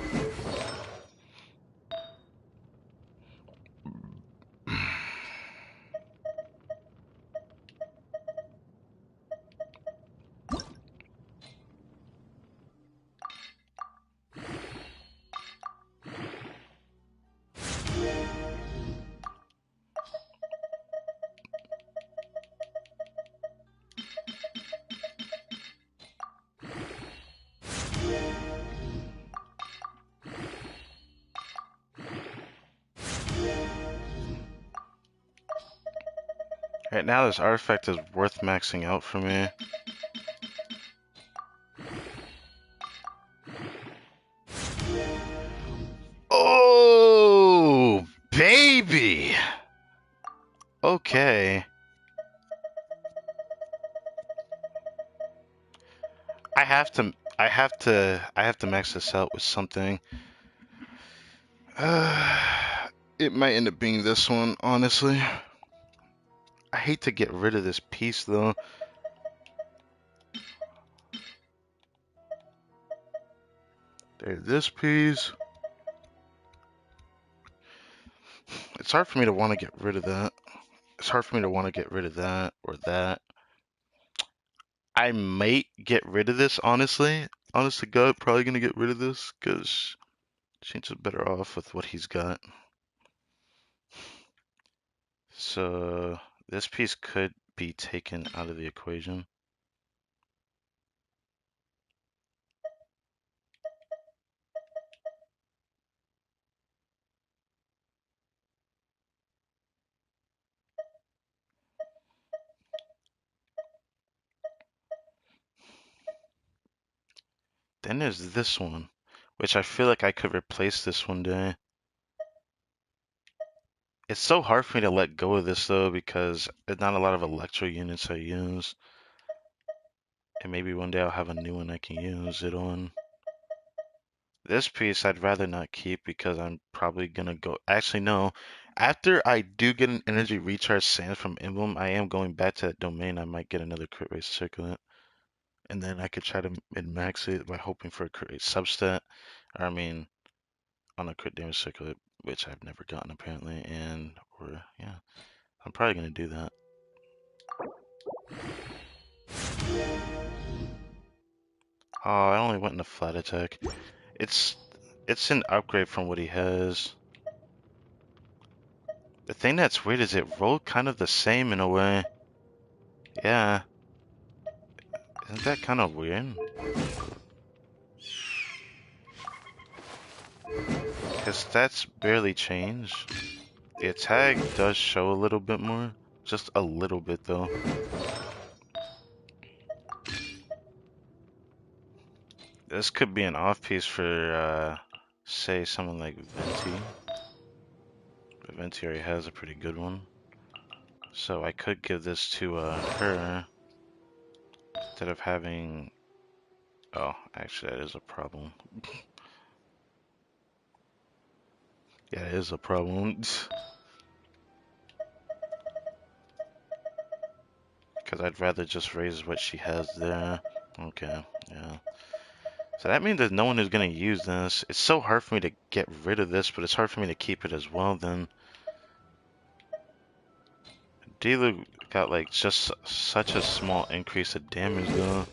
Right now this artifact is worth maxing out for me. Oh, baby! Okay. I have to max this out with something. It might end up being this one, honestly. I hate to get rid of this piece though. There's this piece. It's hard for me to want to get rid of that. It's hard for me to want to get rid of that or that. I might get rid of this, honestly. Honest to God, probably gonna get rid of this because Shin's better off with what he's got. So this piece could be taken out of the equation. Then there's this one, which I feel like I could replace this one day. It's so hard for me to let go of this though because there's not a lot of electro units I use. And maybe one day I'll have a new one I can use it on. This piece I'd rather not keep because I'm probably gonna go. Actually, no. After I do get an energy recharge sand from Emblem, I am going back to that domain. I might get another crit rate circlet. And then I could try to min-max it by hoping for a crit rate substat. Or, I mean, on a crit damage circlet, which I've never gotten apparently. And, or, yeah. I'm probably gonna do that. Oh, I only went in a flat attack. It's an upgrade from what he has. The thing that's weird is it rolled kind of the same in a way. Yeah. Isn't that kind of weird? Because that's barely changed. The attack does show a little bit more. Just a little bit though. This could be an off piece for, say, someone like Venti. But Venti already has a pretty good one. So I could give this to her instead of having... Oh, actually that is a problem. Yeah, it is a problem. Because I'd rather just raise what she has there. Okay, yeah. So that means that no one is going to use this. It's so hard for me to get rid of this, but it's hard for me to keep it as well then. Dilu got like just such a small increase of damage though.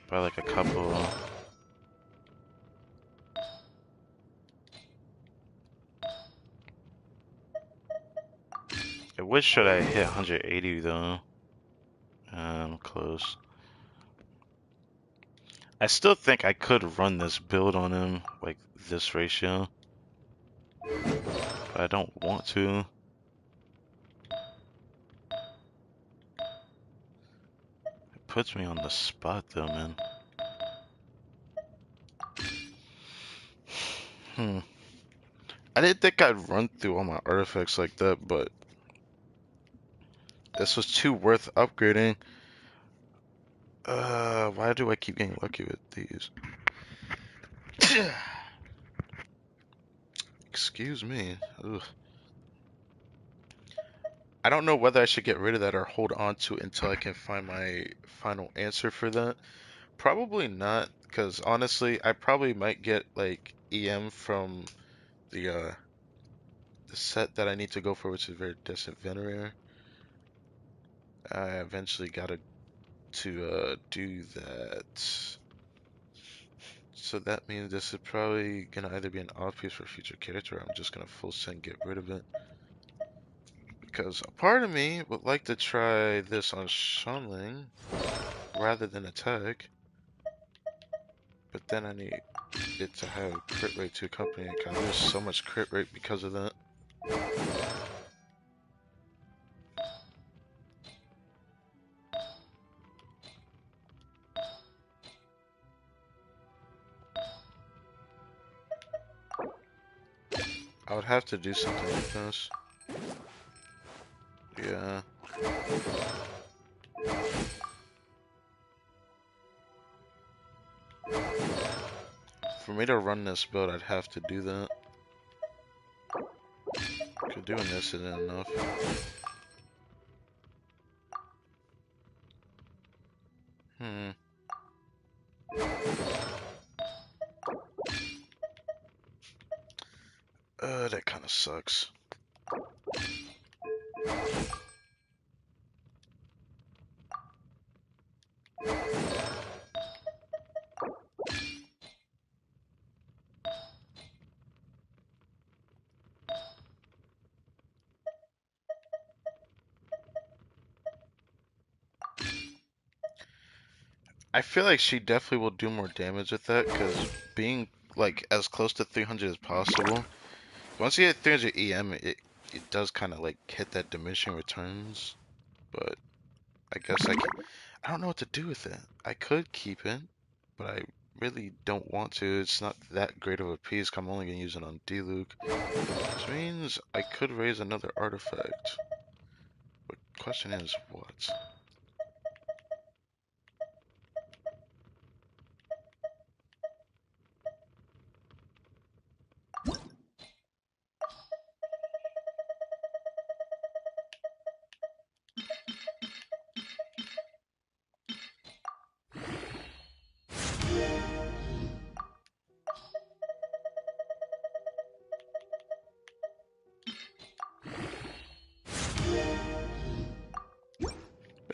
By like a couple. I wish should I hit 180 though. I'm close. I still think I could run this build on him, like this ratio. But I don't want to. It puts me on the spot though, man. I didn't think I'd run through all my artifacts like that, but this was too worth upgrading. Why do I keep getting lucky with these? Excuse me. Ugh. I don't know whether I should get rid of that or hold on to it until I can find my final answer for that. Probably not, because honestly, I probably might get like EM from the set that I need to go for, which is very distant Venerator. I eventually gotta do that. So that means this is probably gonna either be an off piece for a future character, or I'm just gonna full send get rid of it. Because a part of me would like to try this on Shanling rather than attack. But then I need it to have crit rate to accompany it, because there's so much crit rate because of that. I would have to do something like this. Yeah. For me to run this build, I'd have to do that. Because doing this isn't enough. That kind of sucks. I feel like she definitely will do more damage with that, because being like as close to 300 as possible, once you hit 300 EM, it does kind of like hit that diminishing returns. But I guess I don't know what to do with it. I could keep it, but I really don't want to. It's not that great of a piece. I'm only gonna use it on D-Luke, which means I could raise another artifact. But question is, what?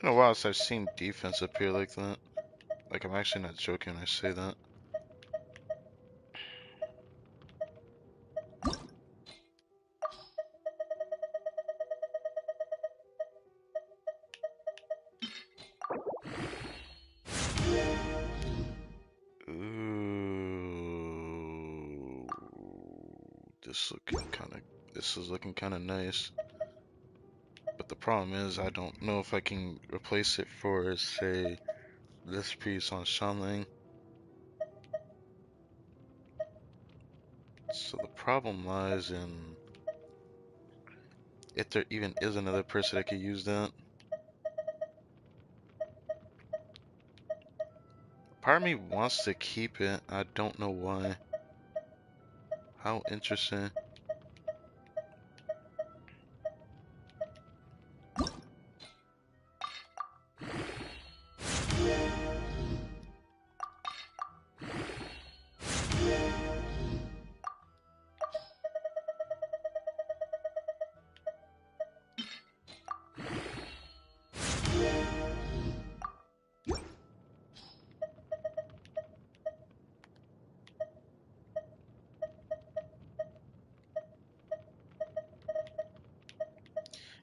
been a while since I've seen defense appear like that. Like, I'm actually not joking when I say that. Ooh, this is looking kind of nice. But the problem is, I don't know if I can replace it for, say, this piece on Shanling. So the problem lies in if there even is another person that could use that. Part of me wants to keep it. I don't know why. How interesting.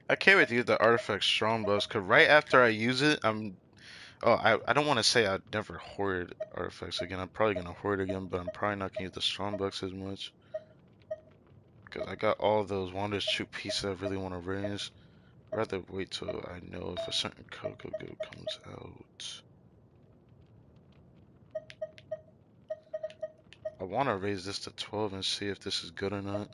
I can't with you the artifact strong buffs, cause right after I use it, I don't want to say I'd never hoard artifacts again. I'm probably gonna hoard again, but I'm probably not gonna use the strong bucks as much. Cause I got all those Wander's True pieces I really want to raise. I'd rather wait till I know if a certain Coco Go comes out. I want to raise this to 12 and see if this is good or not.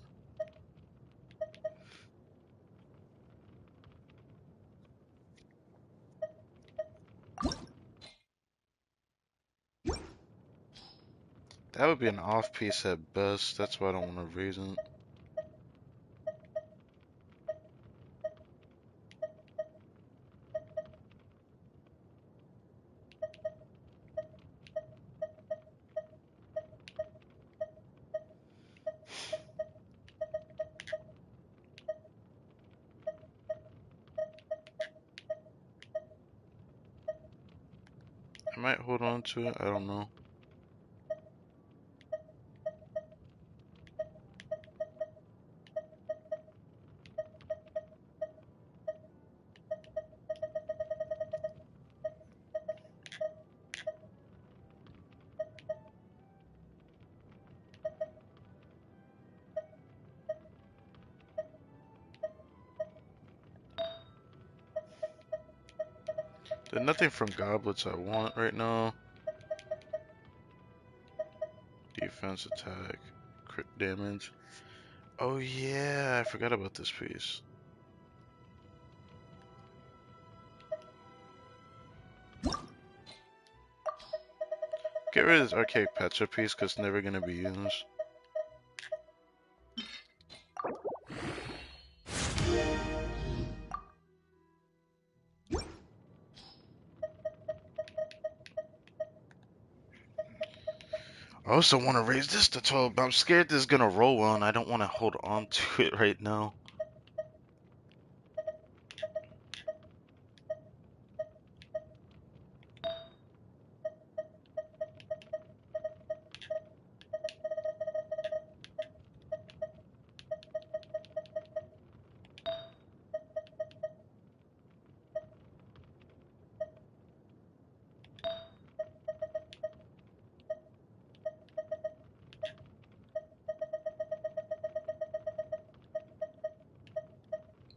That would be an off piece at best. That's why I don't want to raise it. I might hold on to it. I don't know. There's nothing from goblets I want right now. Defense, attack, crit damage. Oh yeah, I forgot about this piece. Get rid of this archaic Petra piece because it's never gonna be used. I also want to raise this to 12, but I'm scared this is gonna roll well and I don't want to hold on to it right now.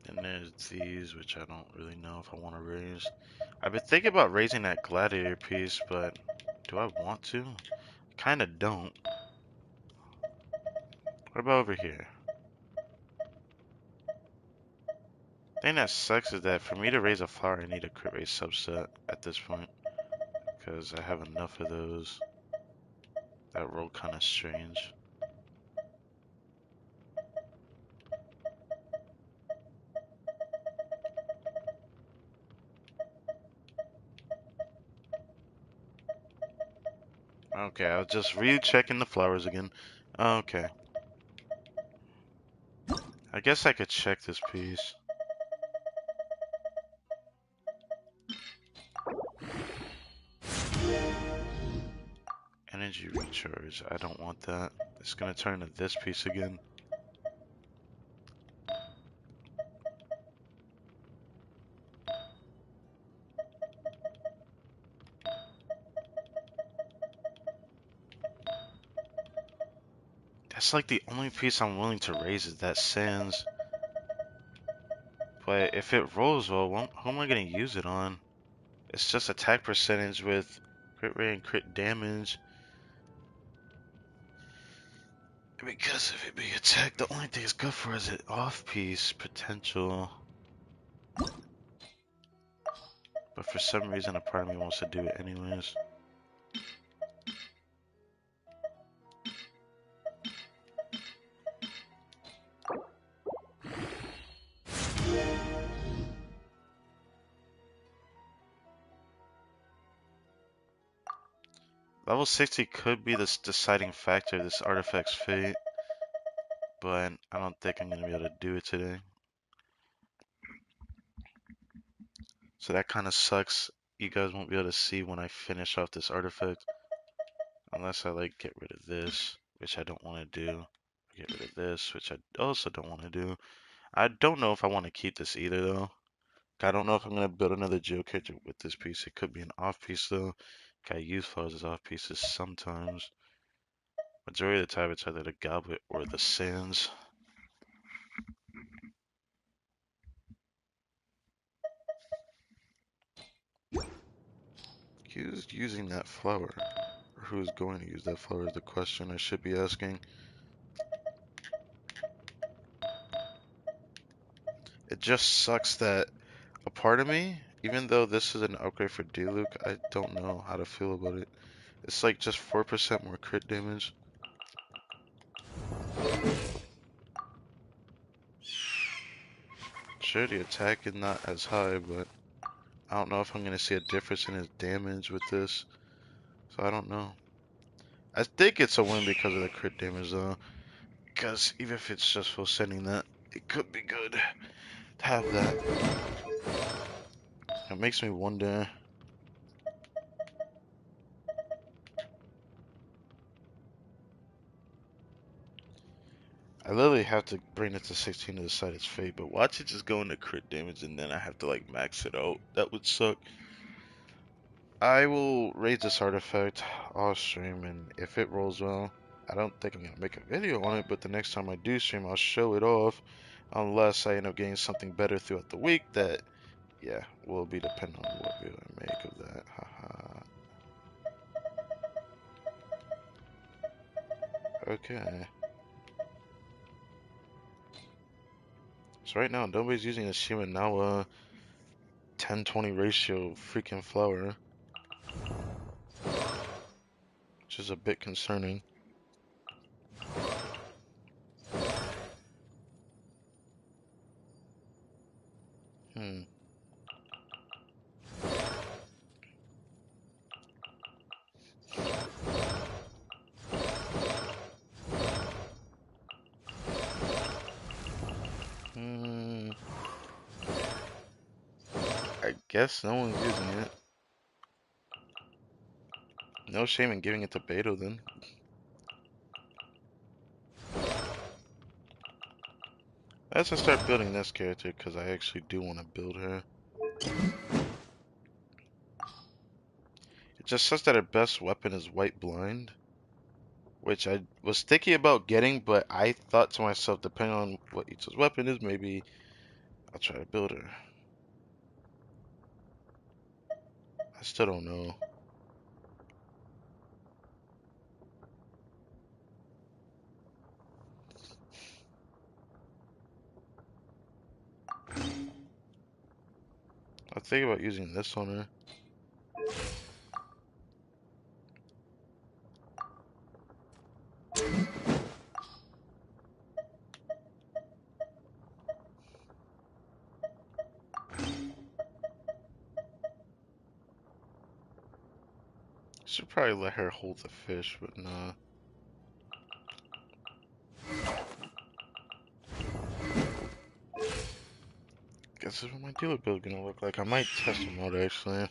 And there's these, which I don't really know if I want to raise. I've been thinking about raising that gladiator piece, but do I want to? Kinda don't. What about over here? The thing that sucks is that for me to raise a flower, I need a crit rate subset at this point. Because I have enough of those. That roll kinda strange. Okay, I was just rechecking the flowers again. Okay. I guess I could check this piece. energy recharge. I don't want that. It's gonna turn into this piece again. That's like the only piece I'm willing to raise is that sands. But if it rolls well, who am I gonna use it on? It's just attack percentage with crit rate and crit damage. Because if it be attack, the only thing it's good for is an off-piece potential. But for some reason, a part of me wants to do it anyways. Level 60 could be this deciding factor of this artifact's fate, but I don't think I'm going to be able to do it today. So that kind of sucks. You guys won't be able to see when I finish off this artifact. Unless I like get rid of this, which I don't want to do. Get rid of this, which I also don't want to do. I don't know if I want to keep this either though. I don't know if I'm going to build another Geo character with this piece. It could be an off piece though. I use flowers as off pieces sometimes. Majority of the time it's either the goblet or the sands. Who's using that flower? Or who's going to use that flower is the question I should be asking. It just sucks that a part of me, even though this is an upgrade for Diluc, I don't know how to feel about it. It's like just 4% more crit damage. Sure, the attack is not as high, but I don't know if I'm going to see a difference in his damage with this. So I don't know. I think it's a win because of the crit damage though. Because even if it's just for sending that, it could be good to have that. It makes me wonder. I literally have to bring it to 16 to decide its fate, but watch it just go into crit damage and then I have to like max it out. That would suck. I will raise this artifact off stream, and if it rolls well, I don't think I'm gonna make a video on it, but the next time I do stream, I'll show it off, unless I end up getting something better throughout the week that, yeah, will be dependent on what video I make of that. Haha. Okay. So right now, nobody's using a Shimanawa 10-20 ratio freaking flower, which is a bit concerning. Hmm. Hmm. I guess no one's using it. No shame in giving it to Beto then. Let's just start building this character because I actually do want to build her. It just says that her best weapon is White Blind, which I was thinking about getting, but I thought to myself, depending on what each weapon is, maybe I'll try to build her. I still don't know. I think about using this on her. Should probably let her hold the fish, but nah. Guess this is what my dealer build gonna look like. I might test them out actually.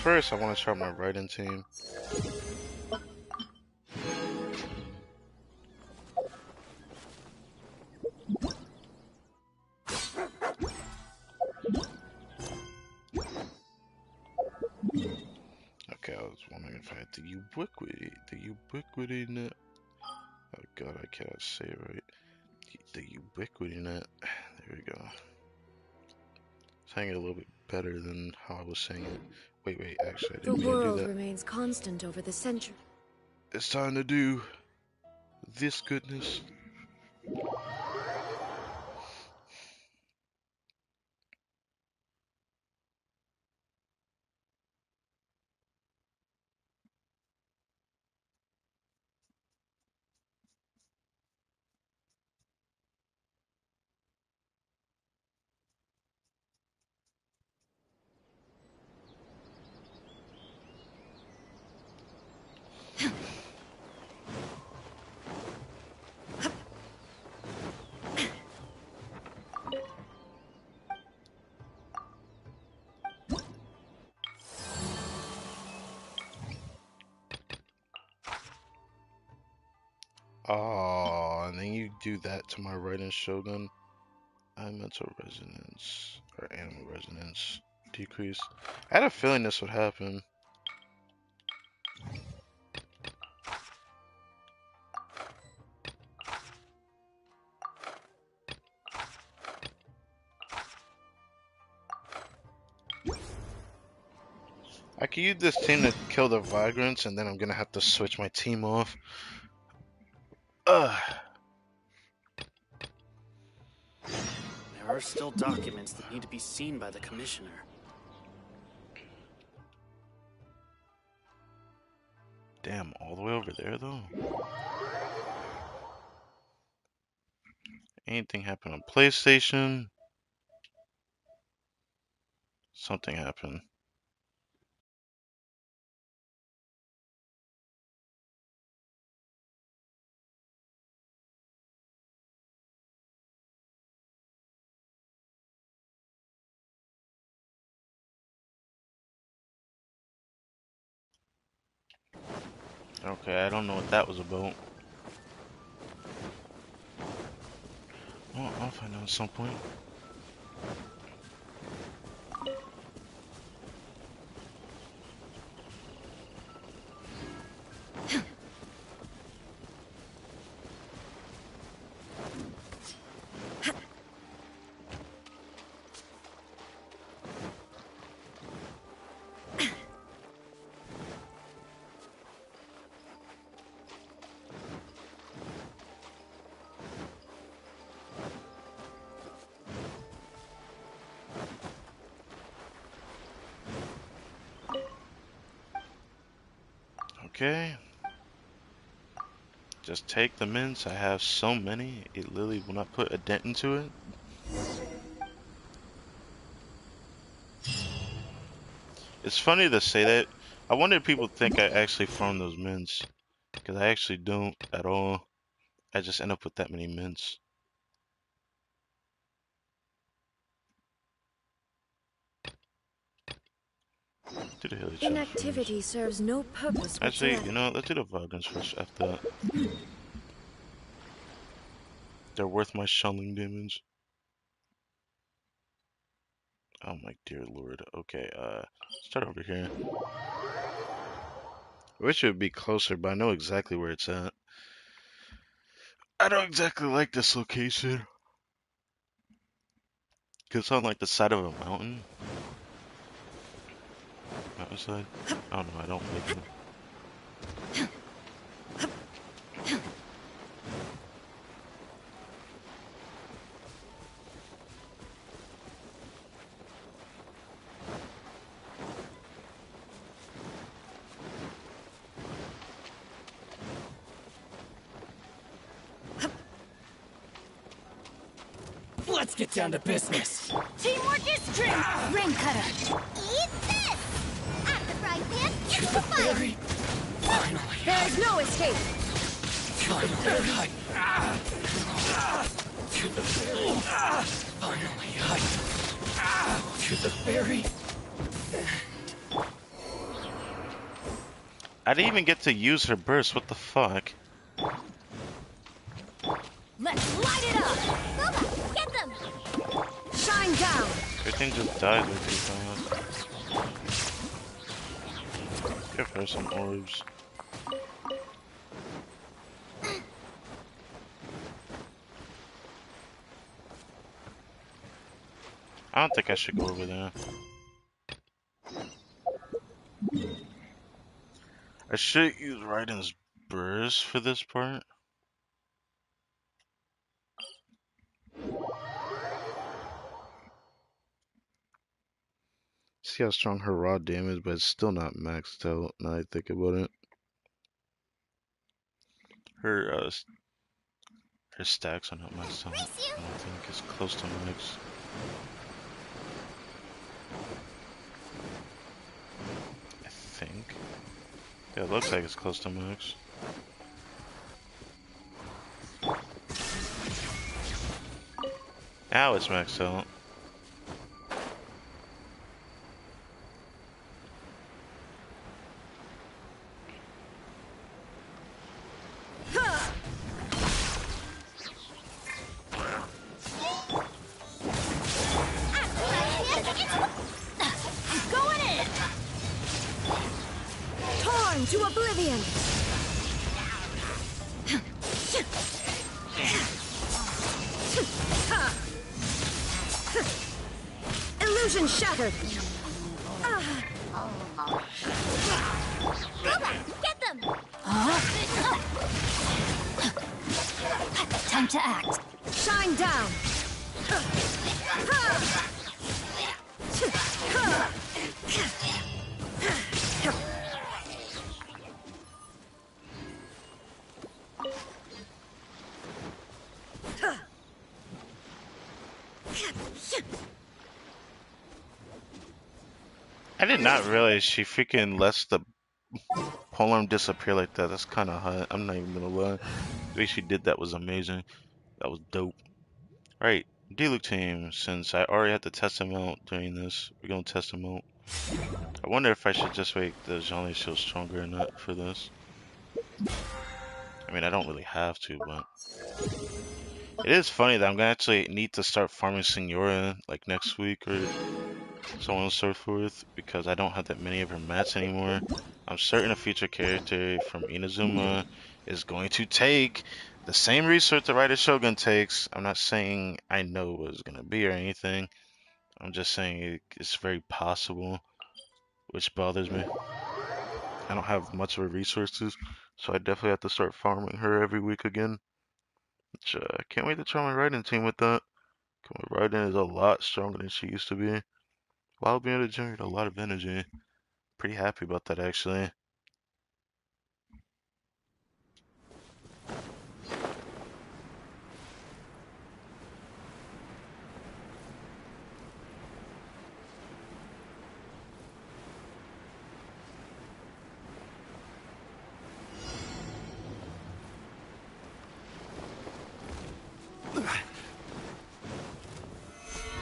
first I want to try my writing team. Okay, I was wondering if I had the ubiquity. The ubiquity net. Oh god, I cannot say it right. The ubiquity net. There we go. Saying it a little bit better than how I was saying it. Wait, actually, I The didn't mean to do world that. remains constant over the centuries. It's time to do this goodness. Oh, and then you do that to my right and shogun. Mental resonance or animal resonance decrease. I had a feeling this would happen. I could use this team to kill the Vagrants, and then I'm gonna have to switch my team off. Ugh. There are still documents that need to be seen by the Commissioner. Damn, all the way over there though? Anything happened on PlayStation? Something happened. Okay, I don't know what that was about. Well, I'll find out at some point. Okay. Just take the mints. I have so many, it literally will not put a dent into it. It's funny to say that. I wonder if people think I actually farm those mints. Because I actually don't at all. I just end up with that many mints. Do the hilly chest Inactivity first. serves no purpose Actually, whatsoever. you know what? Let's do the Vagrants first after that. They're worth my shelling damage. Oh my dear lord. Okay, start over here. I wish it would be closer, but I know exactly where it's at. I don't exactly like this location. Cause it's on like the side of a mountain. Mountainside? I don't know, I don't like it. Let's get down to business. Teamwork is strength! Ring cutter! Eat this! At the frying pan, To it's the the fire! ferry. Finally. There's no escape! Finally. To the ferry. Finally. To the ferry. I didn't even get to use her burst. What the fuck? Let's light it up! Boba, get them! Shine down! Everything just dies way too fast. Give her some orbs. I don't think I should go over there. I should use Raiden's burst for this part. See how strong her raw damage, but it's still not maxed out. Now I think about it. Her her stacks are not maxed out. I don't think it's close to max. I think. Yeah, it looks like it's close to max. Now it's maxed out. Going in! Torn to oblivion! Illusion shattered! Boba, get them! Time to act. Shine down! I did not realize she freaking lets the polearm disappear like that. That's kind of hot. I'm not even gonna lie. The way she did that was amazing. That was dope. Right, D-Luke team. Since I already had to test him out during this, we're gonna test him out. I wonder if I should just make the Zhongli shield stronger or not for this. I mean, I don't really have to, but it is funny that I'm gonna actually need to start farming Signora like next week or so on and so forth because I don't have that many of her mats anymore. I'm certain a future character from Inazuma is going to take the same research that Rider Shogun takes. I'm not saying I know what it's gonna be or anything. I'm just saying it's very possible, which bothers me. I don't have much of her resources, so I definitely have to start farming her every week again. Which I can't wait to try my Raiden team with that. 'Cause my Raiden is a lot stronger than she used to be, while being able to generate a lot of energy. Pretty happy about that actually.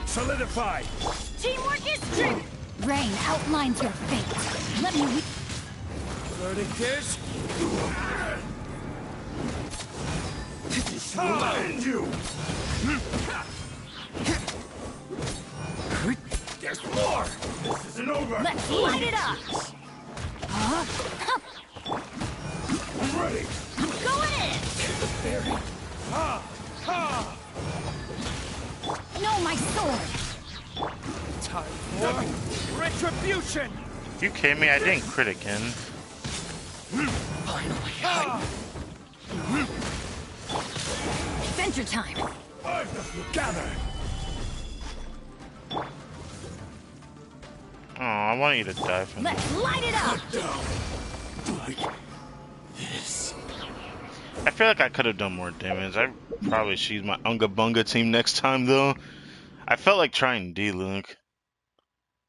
Solidify! Teamwork is strength! Rain outlines your fate. Let me Verdict is... This will end you! There's more! This isn't over! Let's light it up! I'm ready! Going in! The fairy! Ha! Ha! No, my sword. Time for retribution! You kidding me? I didn't crit again. Finally! Adventure time. Gather! Oh, I want you to die from that. Let's light it up! Down! Like this. I feel like I could have done more damage. I probably should use my Unga Bunga team next time though. I felt like trying D-Luke.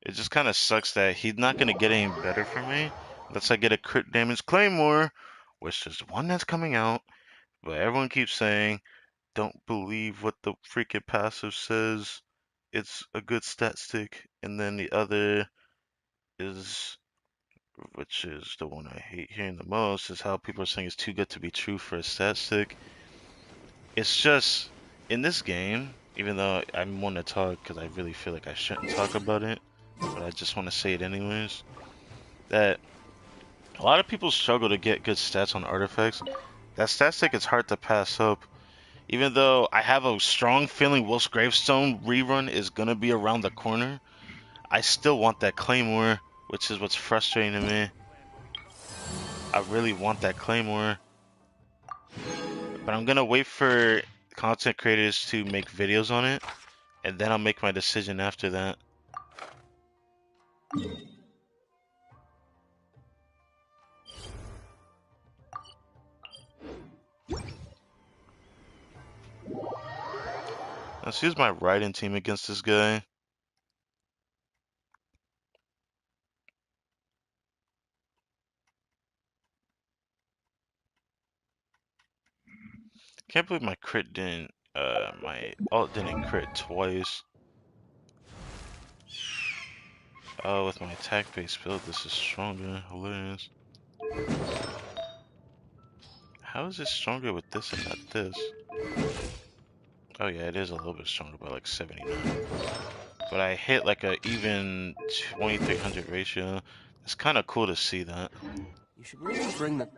It just kind of sucks that he's not going to get any better for me unless I get a crit damage Claymore, which is one that's coming out. But everyone keeps saying, don't believe what the freaking passive says. It's a good stat stick. And then the other is which is the one I hate hearing the most, is how people are saying it's too good to be true for a stat stick. It's just, in this game, even though I'm one to talk because I really feel like I shouldn't talk about it, but I just want to say it anyways, that a lot of people struggle to get good stats on artifacts. That stat stick is hard to pass up. Even though I have a strong feeling Wolf's Gravestone rerun is gonna be around the corner, I still want that Claymore, which is what's frustrating to me. I really want that Claymore. But I'm gonna wait for content creators to make videos on it, and then I'll make my decision after that. Let's use my Raiden team against this guy. Can't believe my crit didn't, my ult didn't crit twice. Oh, with my attack-based build, this is stronger. Hilarious. How is it stronger with this and not this? Oh yeah, it is a little bit stronger by like 79. But I hit like a even 2300 ratio. It's kind of cool to see that. You should really bring the...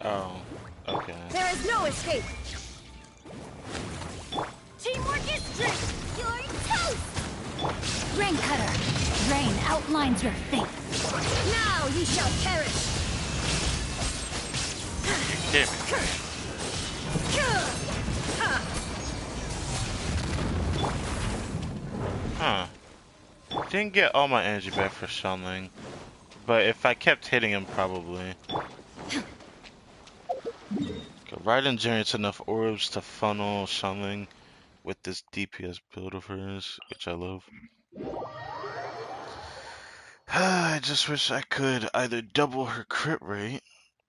Oh, okay. There is no escape. Teamwork is strength. You're toast. Rain Cutter. Rain outlines your fate. Now you shall perish. Damn it. Huh. Didn't get all my energy back for Shanling. But if I kept hitting him, probably. Raiden generates enough orbs to funnel Shanling with this DPS build of hers, which I love. I just wish I could either double her crit rate,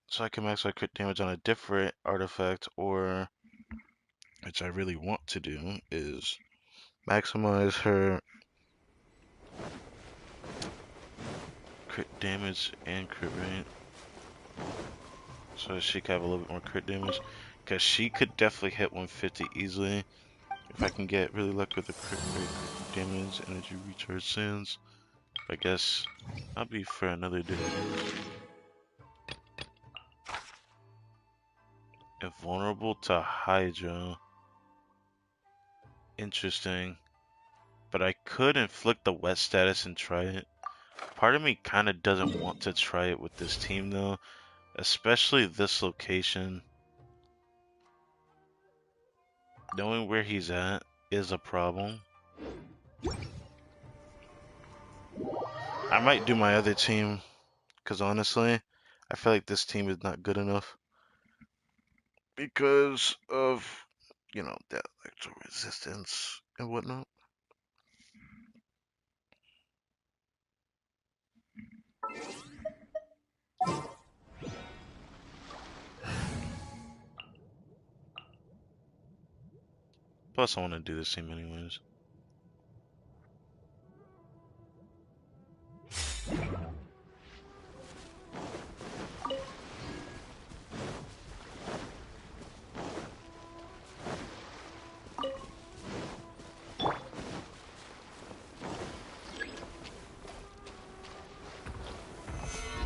so I can max my crit damage on a different artifact, or, which I really want to do, is maximize her crit damage and crit rate, so she can have a little bit more crit damage, because she could definitely hit 150 easily. If I can get really lucky with the crit rate, crit damage, energy recharge sands, I guess I'll be for another day. Invulnerable to Hydra. Interesting. But I could inflict the wet status and try it. Part of me kind of doesn't want to try it with this team though. Especially this location. Knowing where he's at is a problem. I might do my other team. Because honestly, I feel like this team is not good enough. Because of, you know, that electro resistance and whatnot. Plus, I want to do this team anyways.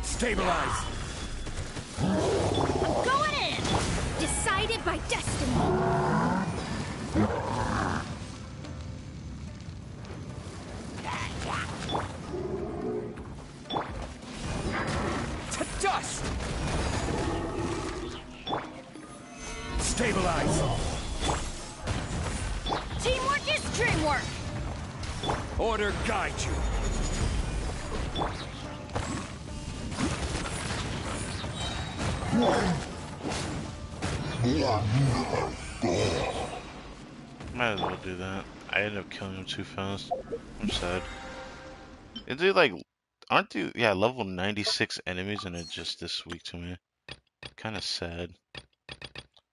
Stabilize! Going in. Decided by destiny. To dust! Teamwork is dreamwork! Order guide you. Might as well do that. I ended up killing him too fast. I'm sad. Is it like, aren't they, yeah, level 96 enemies and it's just this weak to me? Kind of sad.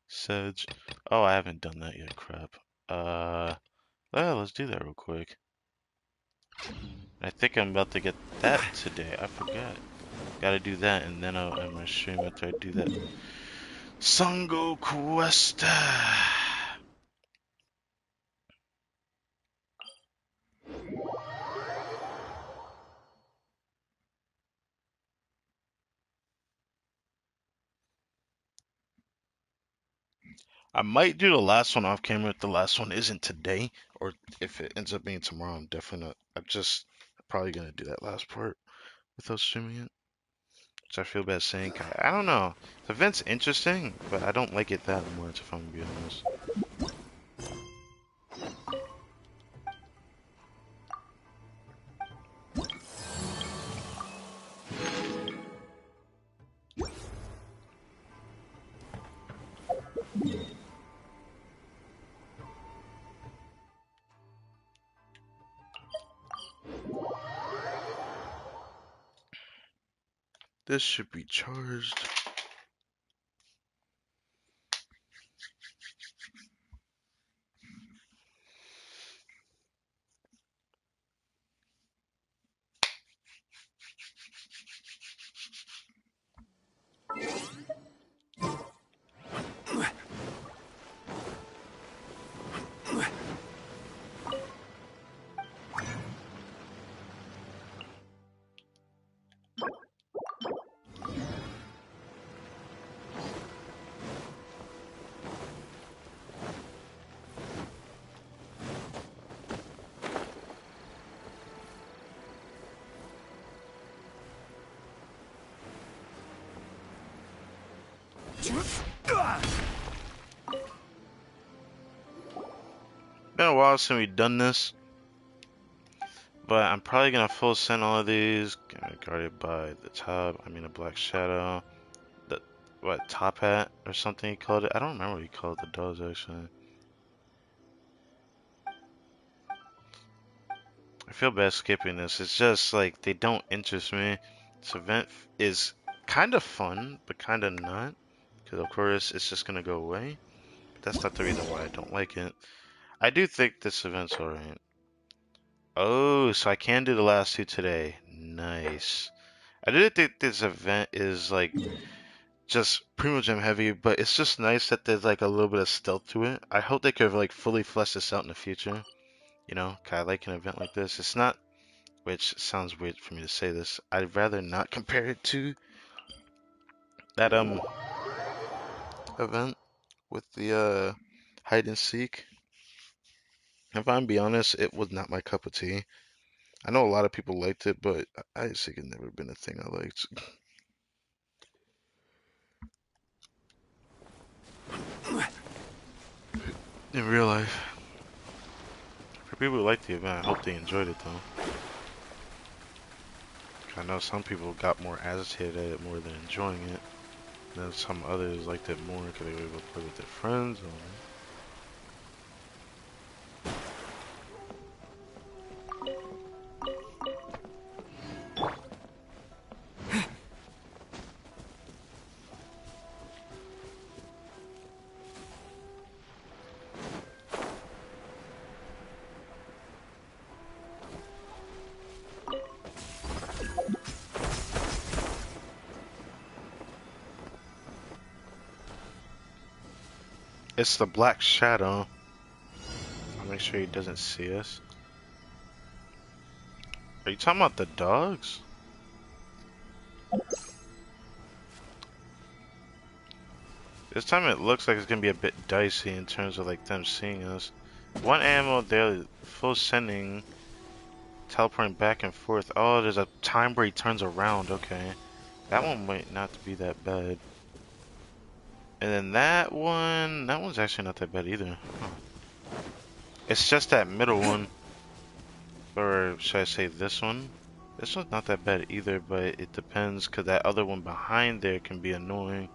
Sedge. Oh, I haven't done that yet, crap. Well, let's do that real quick. I think I'm about to get that today. I forgot. Gotta do that, and then I'm gonna stream after I do that. Sango Quest. I might do the last one off camera if the last one isn't today, or if it ends up being tomorrow. I'm definitely not. I'm just probably gonna do that last part without streaming it. Which I feel bad saying. I don't know. The event's interesting, but I don't like it that much. If I'm gonna be honest. This should be charged. Been a while since we've done this, but I'm probably gonna full send all of these. Guarded by the top. I mean, a black shadow. The what top hat or something he called it. I don't remember what he called the dogs actually. I feel bad skipping this. It's just like they don't interest me. This event is kind of fun, but kind of not, because of course it's just gonna go away. But that's not the reason why I don't like it. I do think this event's alright. Oh, so I can do the last two today. Nice. I do think this event is like just Primo Gem heavy, but it's just nice that there's like a little bit of stealth to it. I hope they could like fully flesh this out in the future. You know, kind of like an event like this. It's not, which sounds weird for me to say this. I'd rather not compare it to that event with the hide and seek. If I'm be honest, it was not my cup of tea. I know a lot of people liked it, but I just think it's never been a thing I liked. In real life. For people who liked the event, I hope they enjoyed it though. I know some people got more agitated at it more than enjoying it. And then some others liked it more because they were able to play with their friends. Or... It's the black shadow. I'll make sure he doesn't see us. Are you talking about the dogs? This time it looks like it's gonna be a bit dicey in terms of like them seeing us. One ammo, they're full sending, teleporting back and forth. Oh, there's a time where he turns around. Okay, that one might not be that bad. And then that one's actually not that bad either. Huh. It's just that middle one. Or should I say this one? This one's not that bad either, but it depends because that other one behind there can be annoying.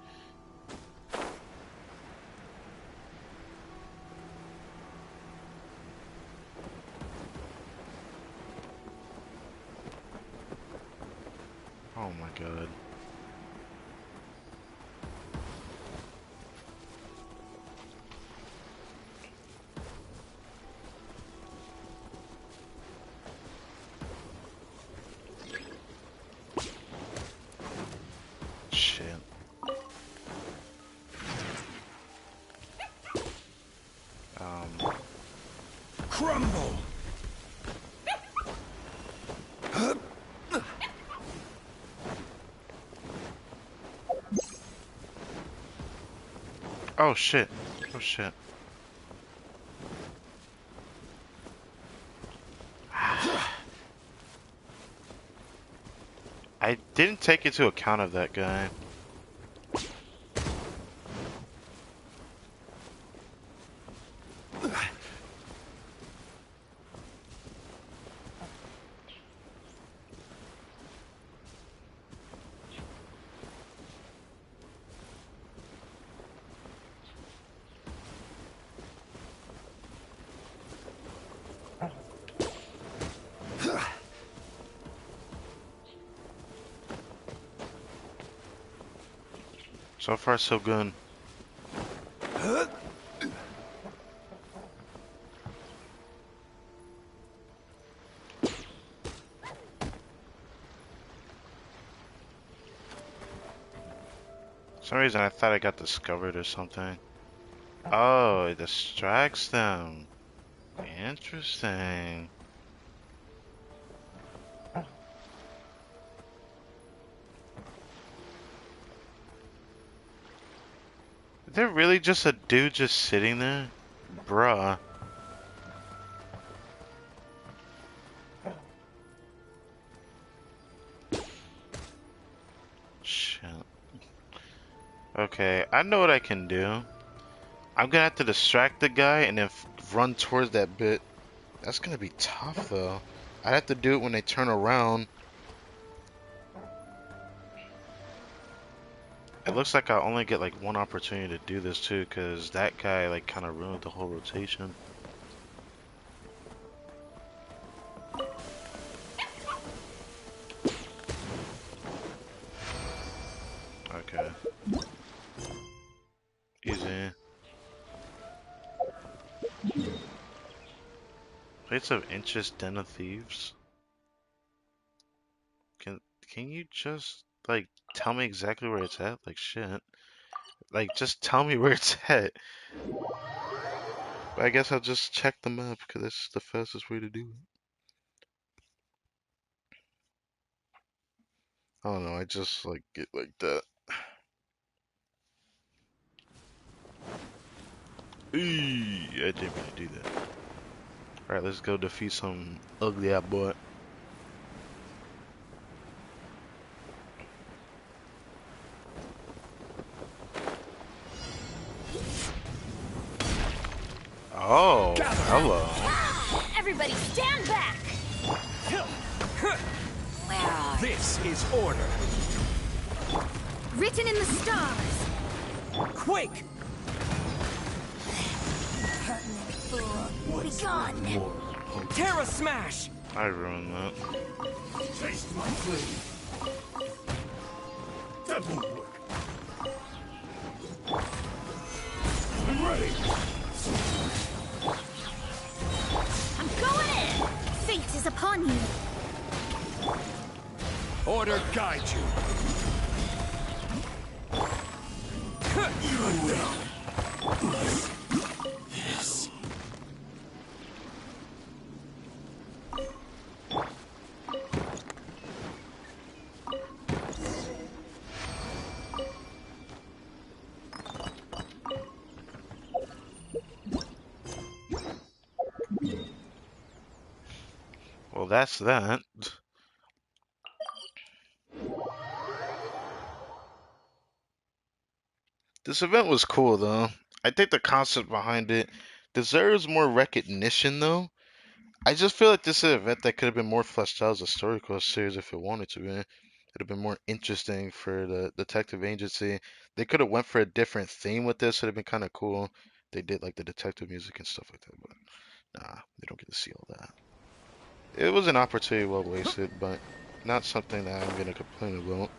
Oh my god. Shit. Crumble! Oh shit. Oh shit. I didn't take into account of that guy. So far, so good. For some reason I thought I got discovered or something. Oh, it distracts them. Interesting. Is there really just a dude just sitting there? Bruh. Shit. Okay, I know what I can do. I'm gonna have to distract the guy and then run towards that bit. That's gonna be tough though. I'd have to do it when they turn around. It looks like I only get like one opportunity to do this too, cause that guy like kind of ruined the whole rotation. Okay. Easy. Plates of interest, den of thieves. Can you just like tell me exactly where it's at? Like shit. Like just tell me where it's at. But I guess I'll just check the map because that's the fastest way to do it. I don't know. I just like get like that. Eee, I didn't mean to do that. All right, let's go defeat some ugly ass boy. Oh, hello. Everybody stand back! Where are you? This is order. Written in the stars! Quake! Be gone! Terra Smash! I ruined that. Taste my flame. That won't work. I'm ready. I'm going in! Fate is upon you! Order guide you. You will. Yes. Well, that's that. This event was cool though. I think the concept behind it deserves more recognition though. I just feel like this is an event that could have been more fleshed out as a story quest series if it wanted to be. It'd have been more interesting for the detective agency. They could have went for a different theme with this. It'd have been kind of cool. They did like the detective music and stuff like that, but nah, they don't get to see all that. It was an opportunity well wasted, but not something that I'm gonna complain about.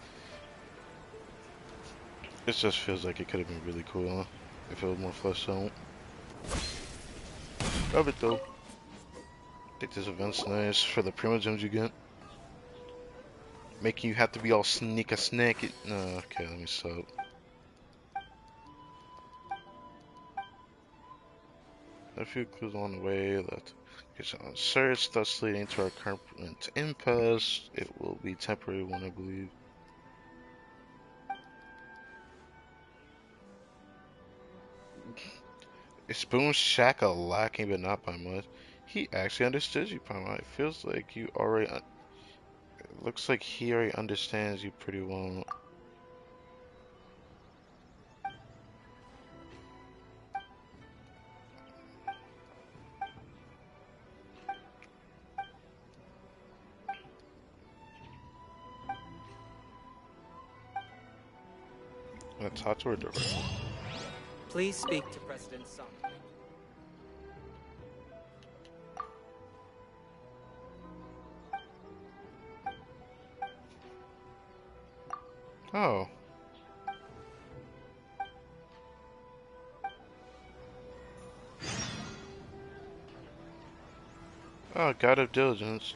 It just feels like it could have been really cool if it was more fleshed out. Love it though. I think this event's nice for the primo gems you get. Making you have to be all sneaky. No, okay, let me stop. A few clues along the way left gets on search, thus leading to our current impasse. It will be temporary one, I believe. Is Spoon Shaka lacking but not by much? He actually understood you, Paimon. It feels like you already. It looks like he already understands you pretty well. I'm gonna talk to her directly. Please speak to President Song. Oh. Oh, God of Diligence.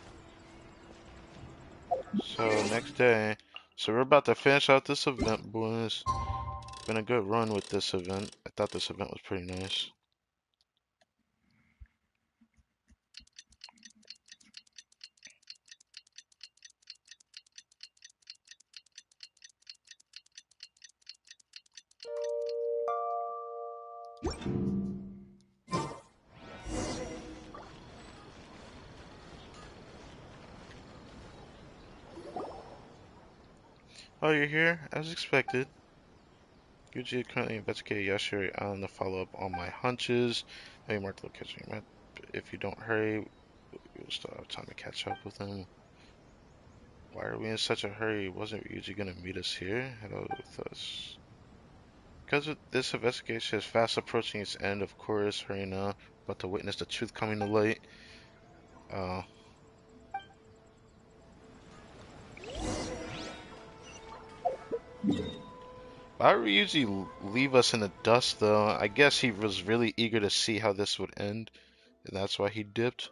So, next day. So, we're about to finish out this event, boys. Been a good run with this event. I thought this event was pretty nice. Oh, you're here? As expected. Yuji currently investigating Yashiri Island to follow up on my hunches. Maybe mark the location. If you don't hurry, we'll still have time to catch up with him. Why are we in such a hurry? Wasn't Yuji gonna meet us here? Head out with us. Because this investigation is fast approaching its end, of course, hurry now. About to witness the truth coming to light. Uh, Why would Ryuji leave us in the dust, though? I guess he was really eager to see how this would end, and that's why he dipped.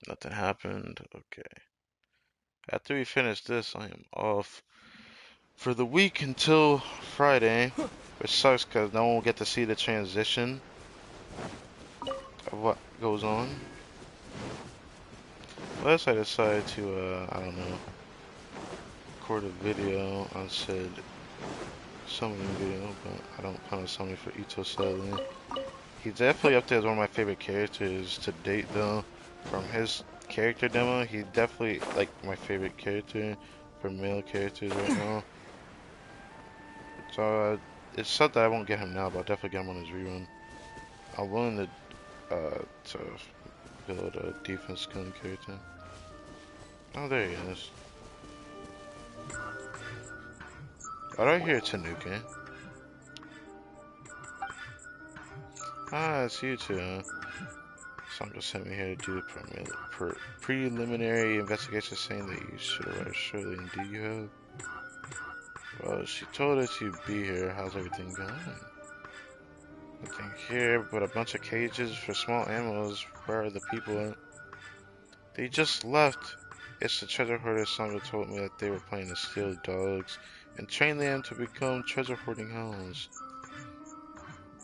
Nothing happened. Okay. After we finish this, I am off for the week until Friday, which sucks because no one will get to see the transition of what goes on. Unless I decide to, I don't know, record a video on said summoning video, but I don't plan on summoning for Itto sadly. He's definitely up there as one of my favorite characters to date though. From his character demo, he's definitely like my favorite character for male characters right now. So it's sad that I won't get him now, but I'll definitely get him on his rerun. I'm willing to build a defense killing character. Oh, there he is. Oh, right here, Tanuki. Ah, it's you two. Sandra sent me here to do the preliminary investigation, saying that you should arrive shortly. Indeed, you have. Well, she told us you'd be here. How's everything going? Nothing here but a bunch of cages for small animals. Where are the people at? They just left. It's the treasure hoarder. Sandra told me that they were planning to steal dogs and train them to become treasure hoarding hounds.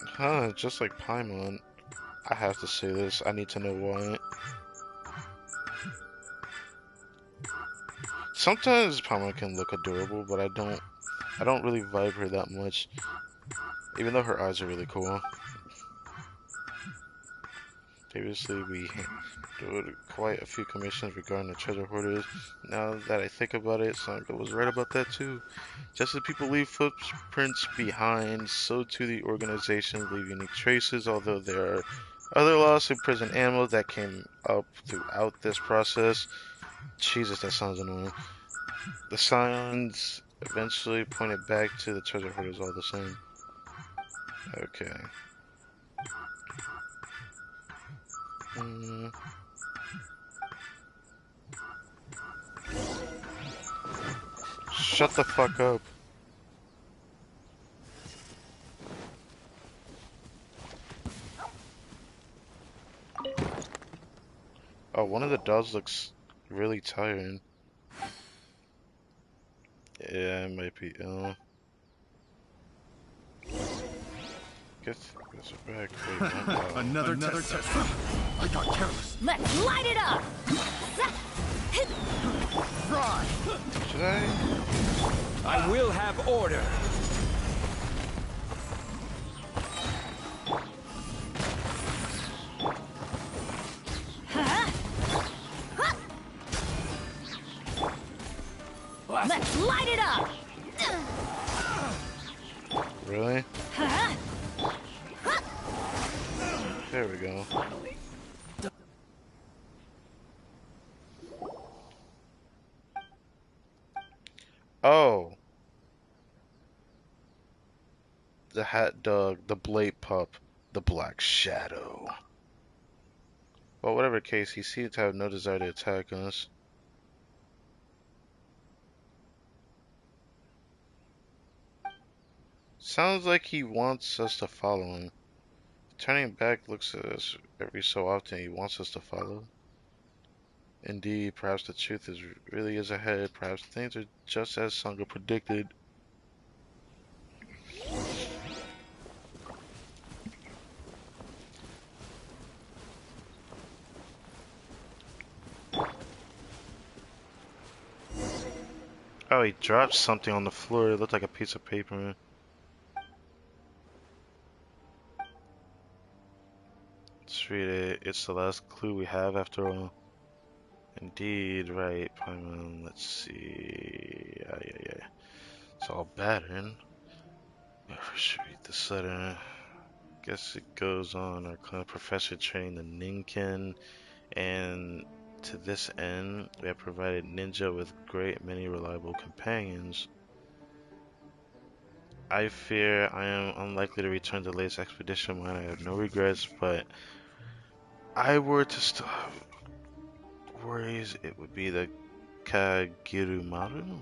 Huh, just like Paimon. I have to say this. I need to know why. Sometimes Paimon can look adorable, but I don't really vibe her that much. Even though her eyes are really cool. Previously, we did quite a few commissions regarding the treasure hoarders. Now that I think about it, Sonic was right about that too. Just as people leave footprints behind, so too the organizations leave unique traces, although there are other lost in prison animals that came up throughout this process. Jesus, that sounds annoying. The signs eventually pointed back to the treasure hoarders all the same. Okay. Hmm. Shut the fuck up. Oh, one of the dogs looks really tired. Yeah, it might be ill. Guess we're back. Wait, what? Another test. I got careless. Let's light it up! Fry! Should I? I will have order. Let's light it up! Really? There we go. Oh, the hat dog, the blade pup, the black shadow. Well, whatever the case, he seems to have no desire to attack us. Sounds like he wants us to follow him. Turning back looks at us every so often. He wants us to follow. Indeed, perhaps the truth really is ahead. Perhaps things are just as Sangha predicted. Oh, he dropped something on the floor. It looked like a piece of paper. Let's read it. It's the last clue we have after all. Indeed, right, Paimon. Let's see. Yeah. It's all battered. I should read this letter. Guess it goes on. Our clan professor trained the Ninken, and to this end, we have provided Ninja with great many reliable companions. I fear I am unlikely to return to the latest expedition when I have no regrets, but I were to still have worries, it would be the Kagirumaru.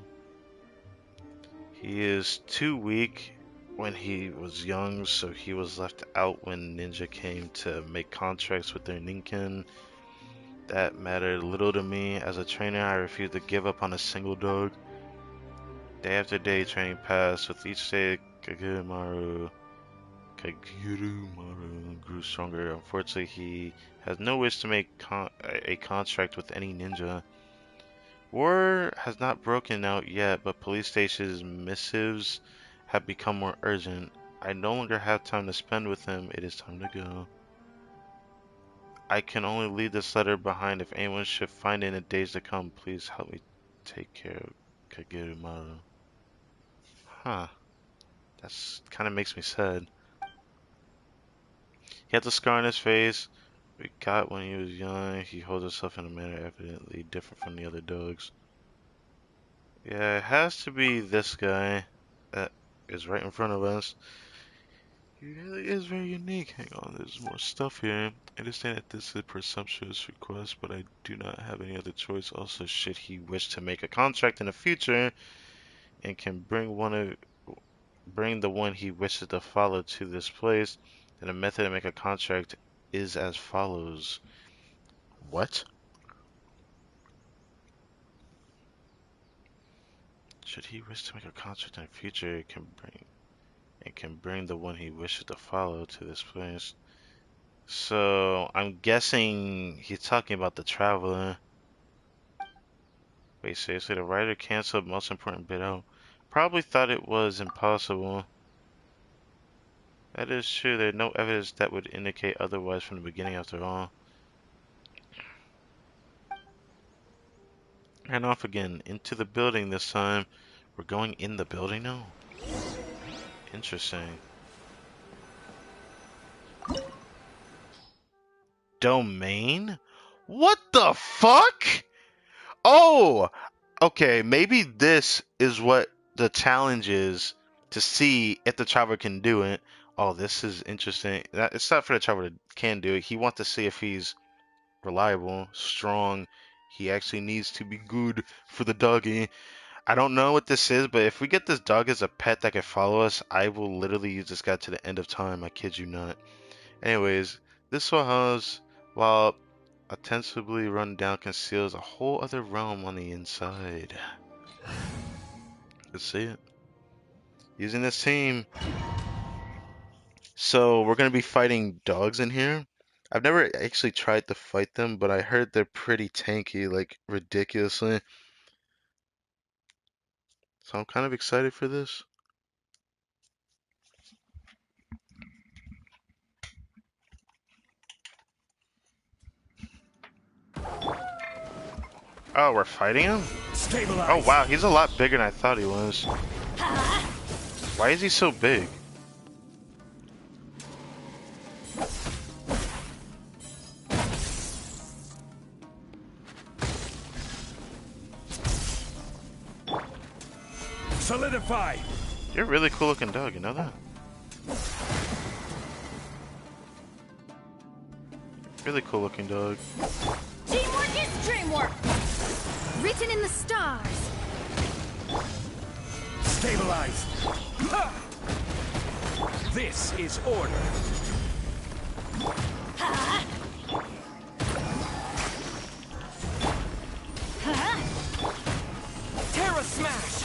He is too weak when he was young, so he was left out when Ninja came to make contracts with their Ninken. That mattered little to me. As a trainer, I refused to give up on a single dog. Day after day, training passed. With each day, Kagirumaru grew stronger. Unfortunately, he has no wish to make a contract with any ninja. War has not broken out yet, but police station's missives have become more urgent. I no longer have time to spend with him. It is time to go. I can only leave this letter behind. If anyone should find it in the days to come, please help me take care of Kagirumaru. Huh. That's kind of makes me sad. He has a scar on his face. We got when he was young. He holds himself in a manner evidently different from the other dogs. Yeah, it has to be this guy that is right in front of us. He really is very unique. Hang on, there's more stuff here. I understand that this is a presumptuous request, but I do not have any other choice. Also, should he wish to make a contract in the future and can bring the one he wishes to follow to this place, then the method to make a contract is as follows. What? Should he wish to make a contract in the future, it can bring the one he wishes to follow to this place. So I'm guessing he's talking about the traveler. Wait, seriously, the writer canceled most important bit out. Probably thought it was impossible. That is true. There's no evidence that would indicate otherwise from the beginning after all. And off again. Into the building this time. We're going in the building now? Interesting. Domain? What the fuck? Oh! Okay, maybe this is what the challenge is to see if the traveler can do it. Oh, this is interesting. It's not for the traveler that can do it. He wants to see if he's reliable, strong. He actually needs to be good for the doggy. I don't know what this is, but if we get this dog as a pet that can follow us, I will literally use this guy to the end of time. I kid you not. Anyways, this house, while ostensibly run down, conceals a whole other realm on the inside. Let's see it. Using this team. So we're gonna be fighting dogs in here. I've never actually tried to fight them, but I heard they're pretty tanky, like ridiculously. So I'm kind of excited for this. Oh, we're fighting him? Stabilize. Oh wow, he's a lot bigger than I thought he was. Why is he so big? Solidify. You're a really cool looking dog, you know that? Really cool looking dog. Teamwork is dreamwork. Written in the stars. Stabilize. Ha! This is order. Ha! Ha! Terra smash.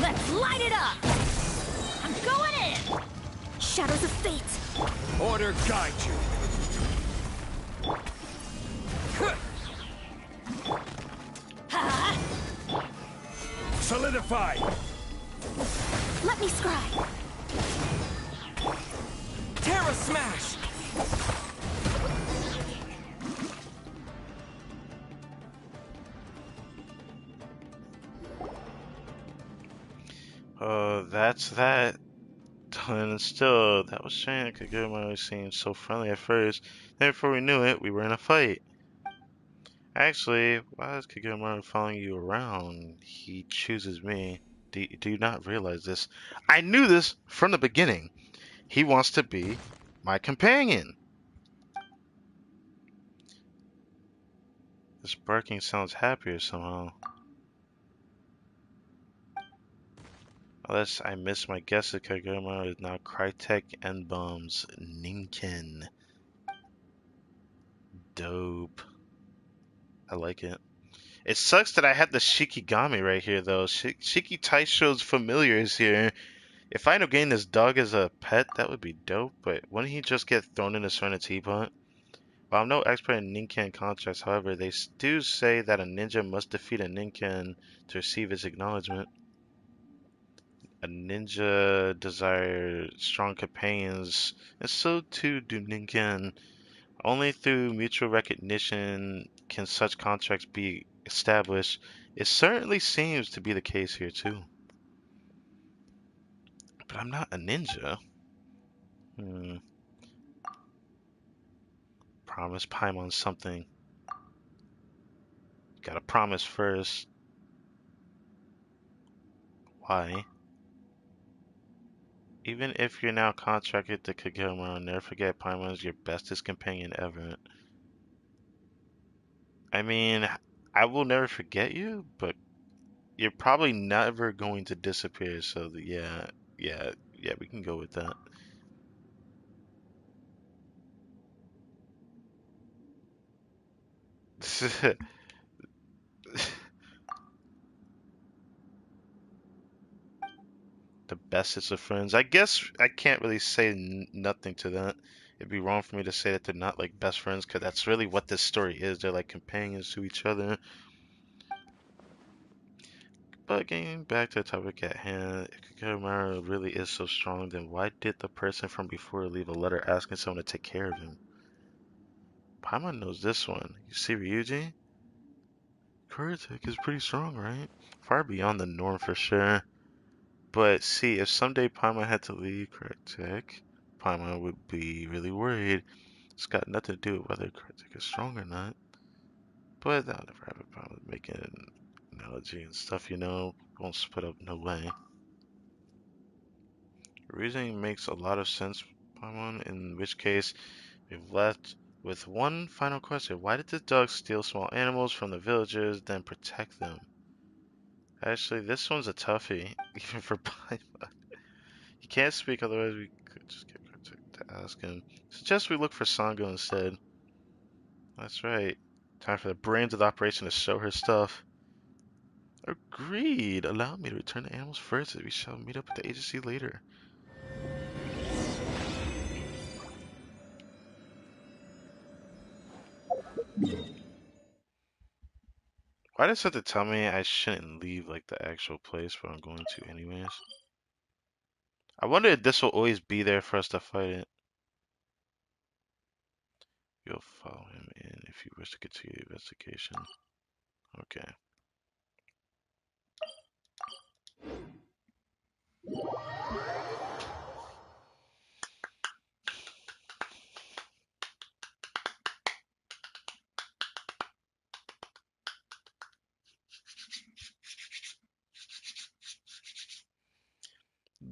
Let's light it up. I'm going in. Shadows of fate. Order guide you. Ha! Solidify. Let me scribe. Terra smash. That's that. And still, that was strange. Kaguruma seemed so friendly at first. Then before we knew it, we were in a fight. Actually, why is Kaguruma following you around? He chooses me. Do you not realize this? I knew this from the beginning. He wants to be my companion. This barking sounds happier somehow. Unless I miss my guess, Kaguruma is now Crytek and Bombs Ninken. Dope. I like it. It sucks that I had the Shikigami right here, though. Shiki Taisho's familiar is here. If I end up getting this dog as a pet, that would be dope, but wouldn't he just get thrown in a certain teapot? While I'm no expert in Ninken contracts, however, they do say that a ninja must defeat a Ninken to receive its acknowledgement. A ninja desires strong companions, and so too do Ninken. Only through mutual recognition can such contracts be established. It certainly seems to be the case here too. But I'm not a ninja. Promise Paimon something. Gotta promise first. Why? Even if you're now contracted to Kaguruma, never forget Paimon is your bestest companion ever. I mean, I will never forget you, but you're probably never going to disappear, so yeah, we can go with that. The bestest of friends. I guess I can't really say nothing to that. It'd be wrong for me to say that they're not like best friends, because that's really what this story is. They're like companions to each other. But getting back to the topic at hand, if Kagamaru really is so strong, then why did the person from before leave a letter asking someone to take care of him? Paimon knows this one. You see Ryuji? Kurotake is pretty strong, right? Far beyond the norm for sure. But see, if someday Paimon had to leave Kurotake, Paimon would be really worried. It's got nothing to do with whether Kurotake is strong or not. But that'll never have a problem with making an analogy and stuff, you know. Won't split up, no way. Reasoning makes a lot of sense, Paimon, in which case we've left with one final question. Why did the dog steal small animals from the villagers, then protect them? Actually, this one's a toughie, even for Paimon. He can't speak, otherwise we could just get Kurotake to ask him. Suggest we look for Sango instead. That's right. Time for the brains of the operation to show her stuff. Agreed. Allow me to return the animals first, as we shall meet up at the agency later. Why does it have to tell me I shouldn't leave like the actual place, but I'm going to anyways? I wonder if this will always be there for us to fight it. You'll follow him in if you wish to continue the investigation. Okay.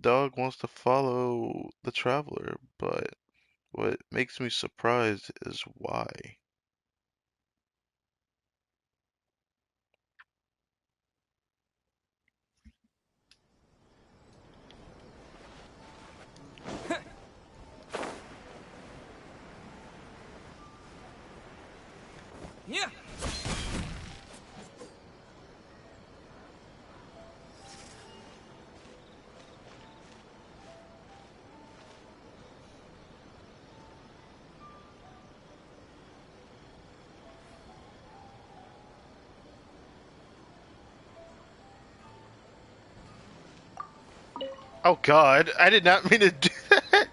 Dog wants to follow the traveler, but what makes me surprised is why. Yeah. Oh god, I did not mean to do that.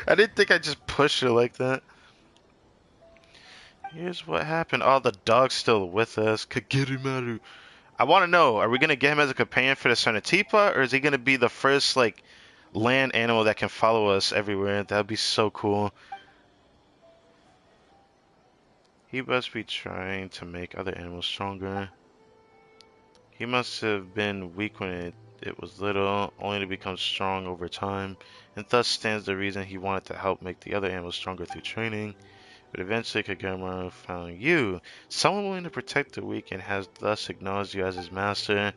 I didn't think I just pushed her like that. Here's what happened. Oh, the dog's still with us. Kagerimaru. I want to know, are we going to get him as a companion for the Sonatipa, or is he going to be the first, like, land animal that can follow us everywhere? That'd be so cool. He must be trying to make other animals stronger. He must have been weak when it was little, only to become strong over time, and thus stands the reason he wanted to help make the other animals stronger through training. But eventually Kagamaru found you, someone willing to protect the weak and has thus acknowledged you as his master.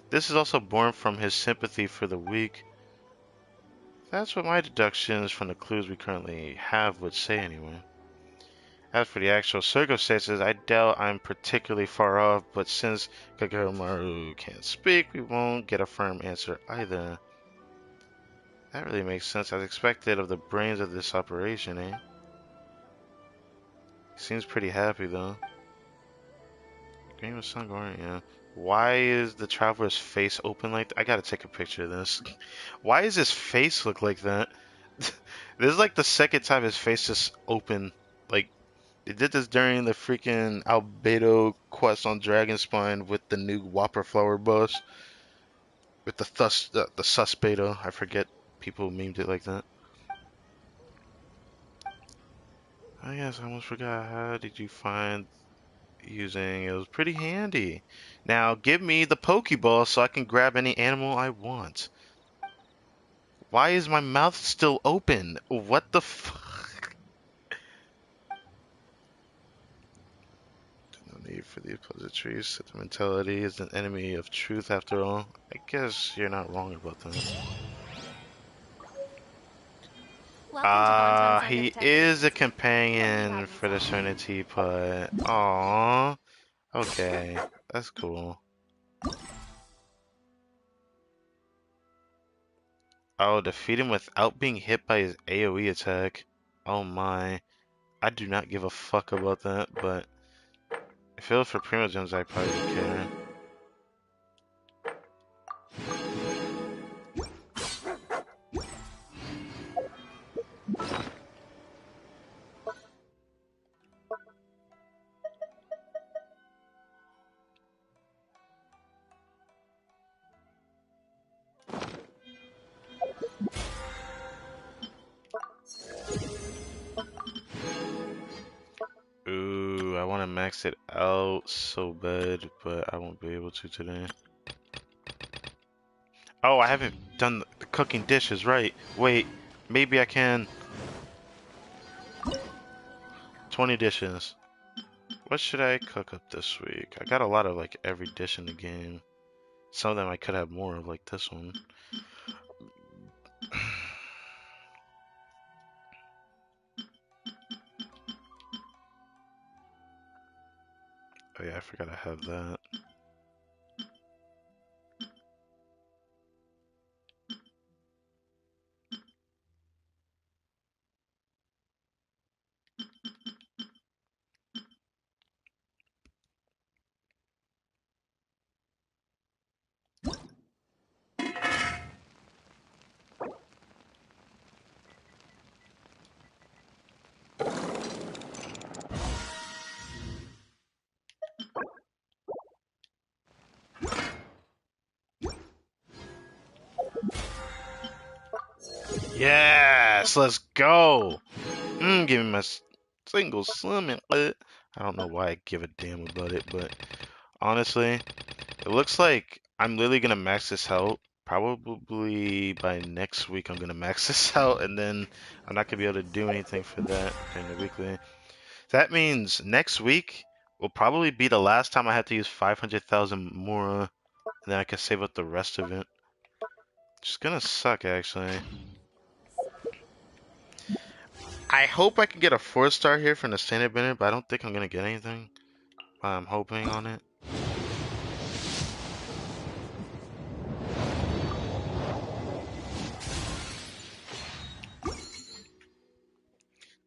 This is also born from his sympathy for the weak. That's what my deductions from the clues we currently have would say anyway. As for the actual circumstances, I doubt I'm particularly far off, but since Kagamaru can't speak, we won't get a firm answer either. That really makes sense as expected of the brains of this operation, eh? Seems pretty happy though. Green with sun going, yeah. Why is the traveler's face open like that? I gotta take a picture of this. Why does his face look like that? This is like the second time his face is open. Like, they did this during the freaking Albedo quest on Dragonspine with the new Whopper Flower boss. With the Susbedo. I forget people memed it like that. I guess I almost forgot. How did you find using? It was pretty handy. Now give me the Pokeball so I can grab any animal I want. Why is my mouth still open? What the fuck? No need for these pleasantries. Sentimentality is an enemy of truth after all. I guess you're not wrong about that. Welcome to Bonton's He Underprotected. is a companion for the Serenity, but aww. Okay, that's cool. Oh, defeat him without being hit by his AoE attack. Oh my. I do not give a fuck about that, but if it was for Primogems, I probably would care. max it out so bad, but I won't be able to today. Oh, I haven't done the cooking dishes, right? Wait, maybe I can. 20 dishes. What should I cook up this week? I got a lot of like every dish in the game. Some of them I could have more of, like this one. Oh yeah, I forgot I have that. Yes, let's go. Give me my single summon. I don't know why I give a damn about it, but honestly, it looks like I'm literally gonna max this out. Probably by next week, I'm gonna max this out, and then I'm not gonna be able to do anything for that during the weekly. That means next week will probably be the last time I have to use 500,000 Mura, and then I can save up the rest of it. It's gonna suck, actually. I hope I can get a 4-star here from the standard bidder, but I don't think I'm gonna get anything. I'm hoping on it.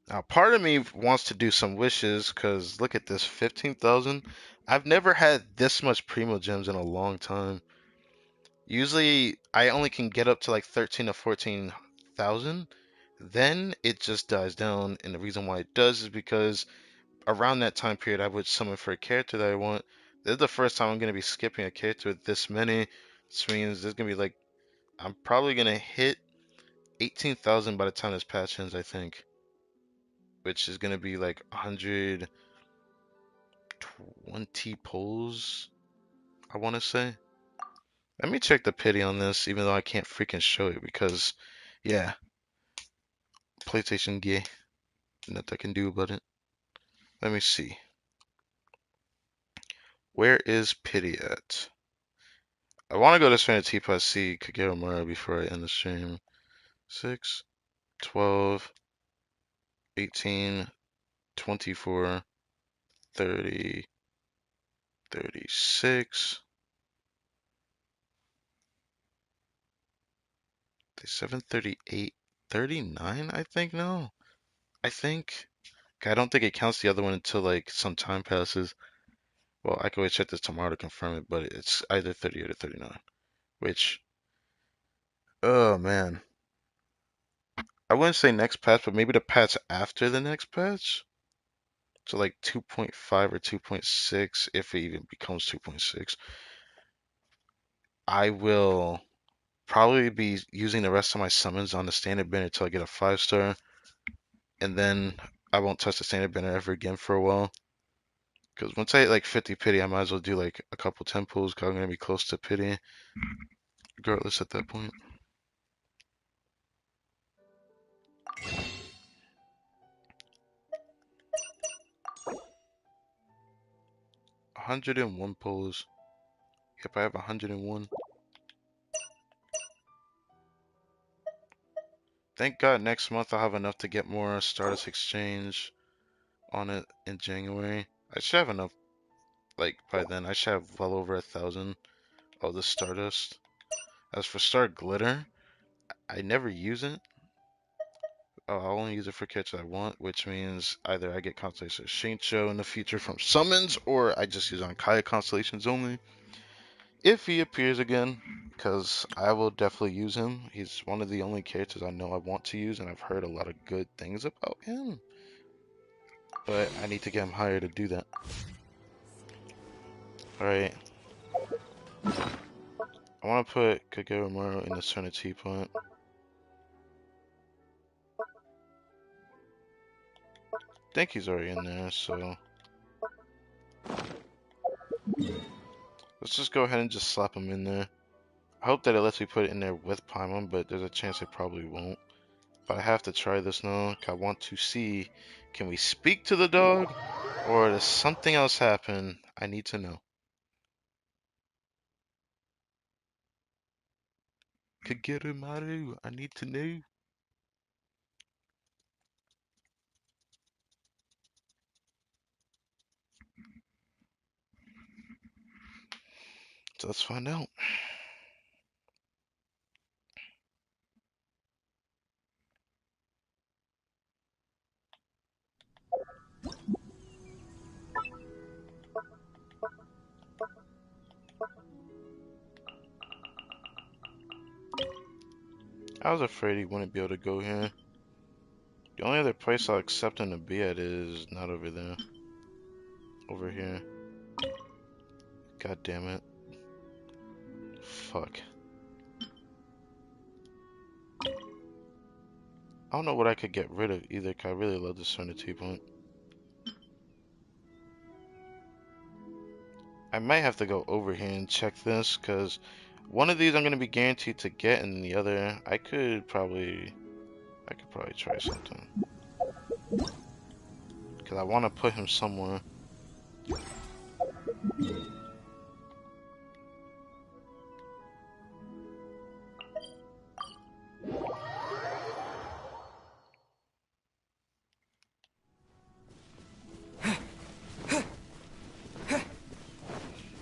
Now, part of me wants to do some wishes, because look at this, 15,000. I've never had this much Primo Gems in a long time. Usually, I only can get up to like 13 to 14,000. Then it just dies down, and the reason why it does is because around that time period, I would summon for a character that I want. This is the first time I'm going to be skipping a character with this many, which means there's going to be like, I'm probably going to hit 18,000 by the time this patch ends, I think. Which is going to be like 120 pulls, I want to say. Let me check the pity on this, even though I can't freaking show it because, yeah, PlayStation gay. Nothing I can do about it. Let me see. Where is pity at? I want to go to Serenity Plus see Kagero Mura before I end the stream. 6, 12, 18, 24, 30, 36, 37, 38, 39, I think now. I think. I don't think it counts the other one until like some time passes. Well, I can always check this tomorrow to confirm it, but it's either 38 or 39. Which, oh man. I wouldn't say next patch, but maybe the patch after the next patch? So like 2.5 or 2.6, if it even becomes 2.6. I will probably be using the rest of my summons on the standard banner until I get a 5-star. And then I won't touch the standard banner ever again for a while. Because once I hit like 50 pity, I might as well do like a couple temples because I'm going to be close to pity regardless at that point. "101 pulls." Yep, I have 101. Thank God next month I'll have enough to get more Stardust Exchange on it in January. I should have enough, like, by then. I should have well over 1,000 of the Stardust. As for Star Glitter, I never use it. I'll only use it for catches I want, which means either I get Constellation Shincho in the future from summons, or I just use on Kaya Constellations only. If he appears again, because I will definitely use him. He's one of the only characters I know I want to use, and I've heard a lot of good things about him. But I need to get him higher to do that. Alright. I want to put Kagero Muro in the center teapot. I think he's already in there, so Let's just go ahead and just slap him in there. I hope that it lets me put it in there with Paimon, but there's a chance it probably won't. But I have to try this now. I want to see, can we speak to the dog? Or does something else happen? I need to know. Kagerumaru, I need to know. So let's find out. I was afraid he wouldn't be able to go here. The only other place I'll accept him to be at is not over there. Over here. God damn it. Fuck. I don't know what I could get rid of either, 'cause I really love the Serenity Point. I might have to go over here and check this, because one of these I'm going to be guaranteed to get, and the other, I could probably try something. Because I want to put him somewhere.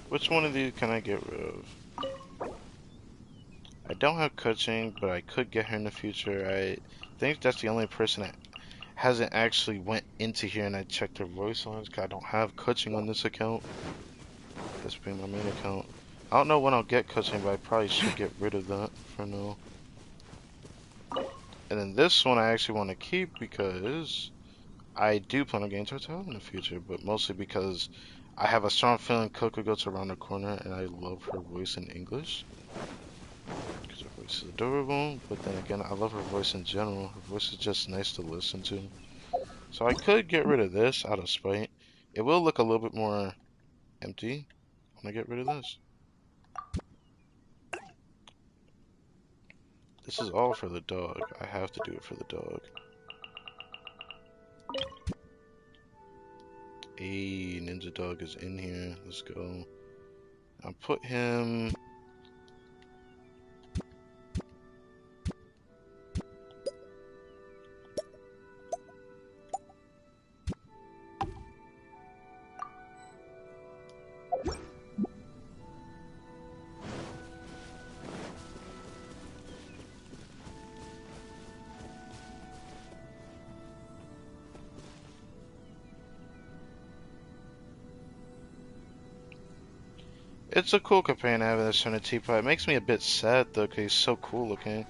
Which one of these can I get rid of? I don't have coaching, but I could get her in the future. I think that's the only person that hasn't actually went into here and I checked her voice lines, because I don't have coaching on this account. This being my main account. I don't know when I'll get coaching, but I probably should get rid of that for now. And then this one I actually want to keep because I do plan on getting Tortel in the future, but mostly because I have a strong feeling Coco goes around the corner and I love her voice in English. Because her voice is adorable, but then again, I love her voice in general. Her voice is just nice to listen to. So I could get rid of this out of spite. It will look a little bit more empty when I get rid of this. This is all for the dog. I have to do it for the dog. Hey, Ninja Dog is in here. Let's go. I'll put him... It's a cool companion to have in this kind of teapot. It makes me a bit sad though, because he's so cool looking.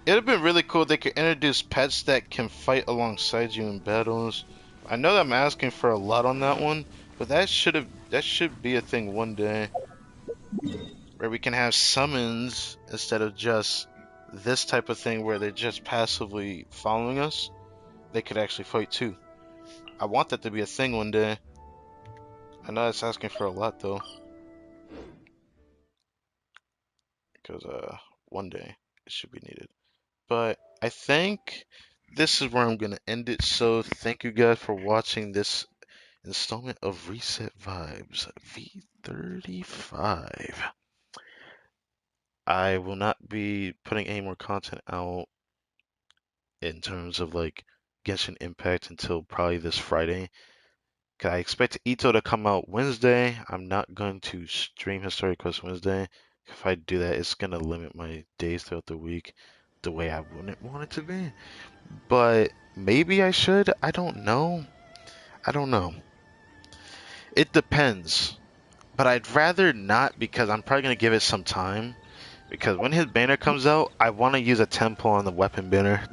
It'd have been really cool if they could introduce pets that can fight alongside you in battles. I know that I'm asking for a lot on that one, but that should be a thing one day. Where we can have summons instead of just this type of thing where they're just passively following us. They could actually fight too. I want that to be a thing one day. I know it's asking for a lot though. Because one day it should be needed. But I think this is where I'm gonna end it. So thank you guys for watching this installment of Reset Vibes V35. I will not be putting any more content out in terms of like Genshin Impact until probably this Friday. 'Cause I expect Itto to come out Wednesday. I'm not going to stream Historic Quest Wednesday. If I do that, it's gonna limit my days throughout the week the way I wouldn't want it to be. But maybe I should. I don't know. I don't know. It depends. But I'd rather not, because I'm probably gonna give it some time. Because when his banner comes out, I want to use a temple on the weapon banner.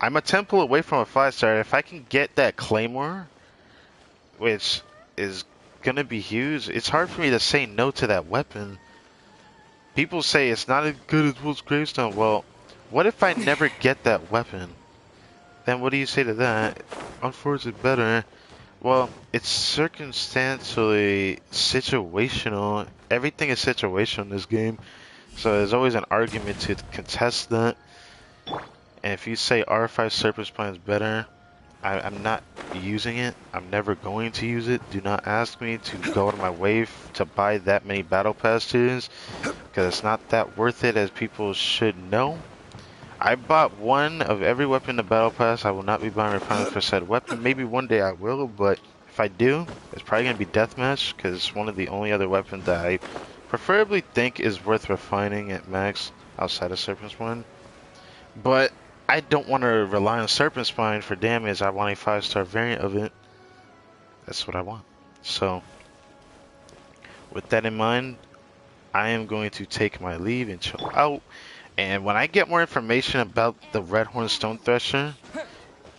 I'm a temple away from a 5-star. If I can get that claymore, which is gonna be huge, it's hard for me to say no to that weapon. People say it's not as good as Wolf's Gravestone. Well, what if I never get that weapon? Then what do you say to that? Unfortunately, better. Well, it's circumstantially situational. Everything is situational in this game, so there's always an argument to contest that. And if you say R5 Surface Plan is better, I'm not using it. I'm never going to use it. Do not ask me to go out of my way to buy that many Battle Pass tunes, because it's not that worth it as people should know. I bought one of every weapon in the Battle Pass. I will not be buying refinements for said weapon. Maybe one day I will, but if I do, it's probably going to be Deathmatch, because it's one of the only other weapons that I preferably think is worth refining at max outside of Serpent Spine. But I don't want to rely on Serpent Spine for damage. I want a 5-star variant of it. That's what I want. So, with that in mind, I am going to take my leave and chill out. And when I get more information about the Redhorn Stone Thresher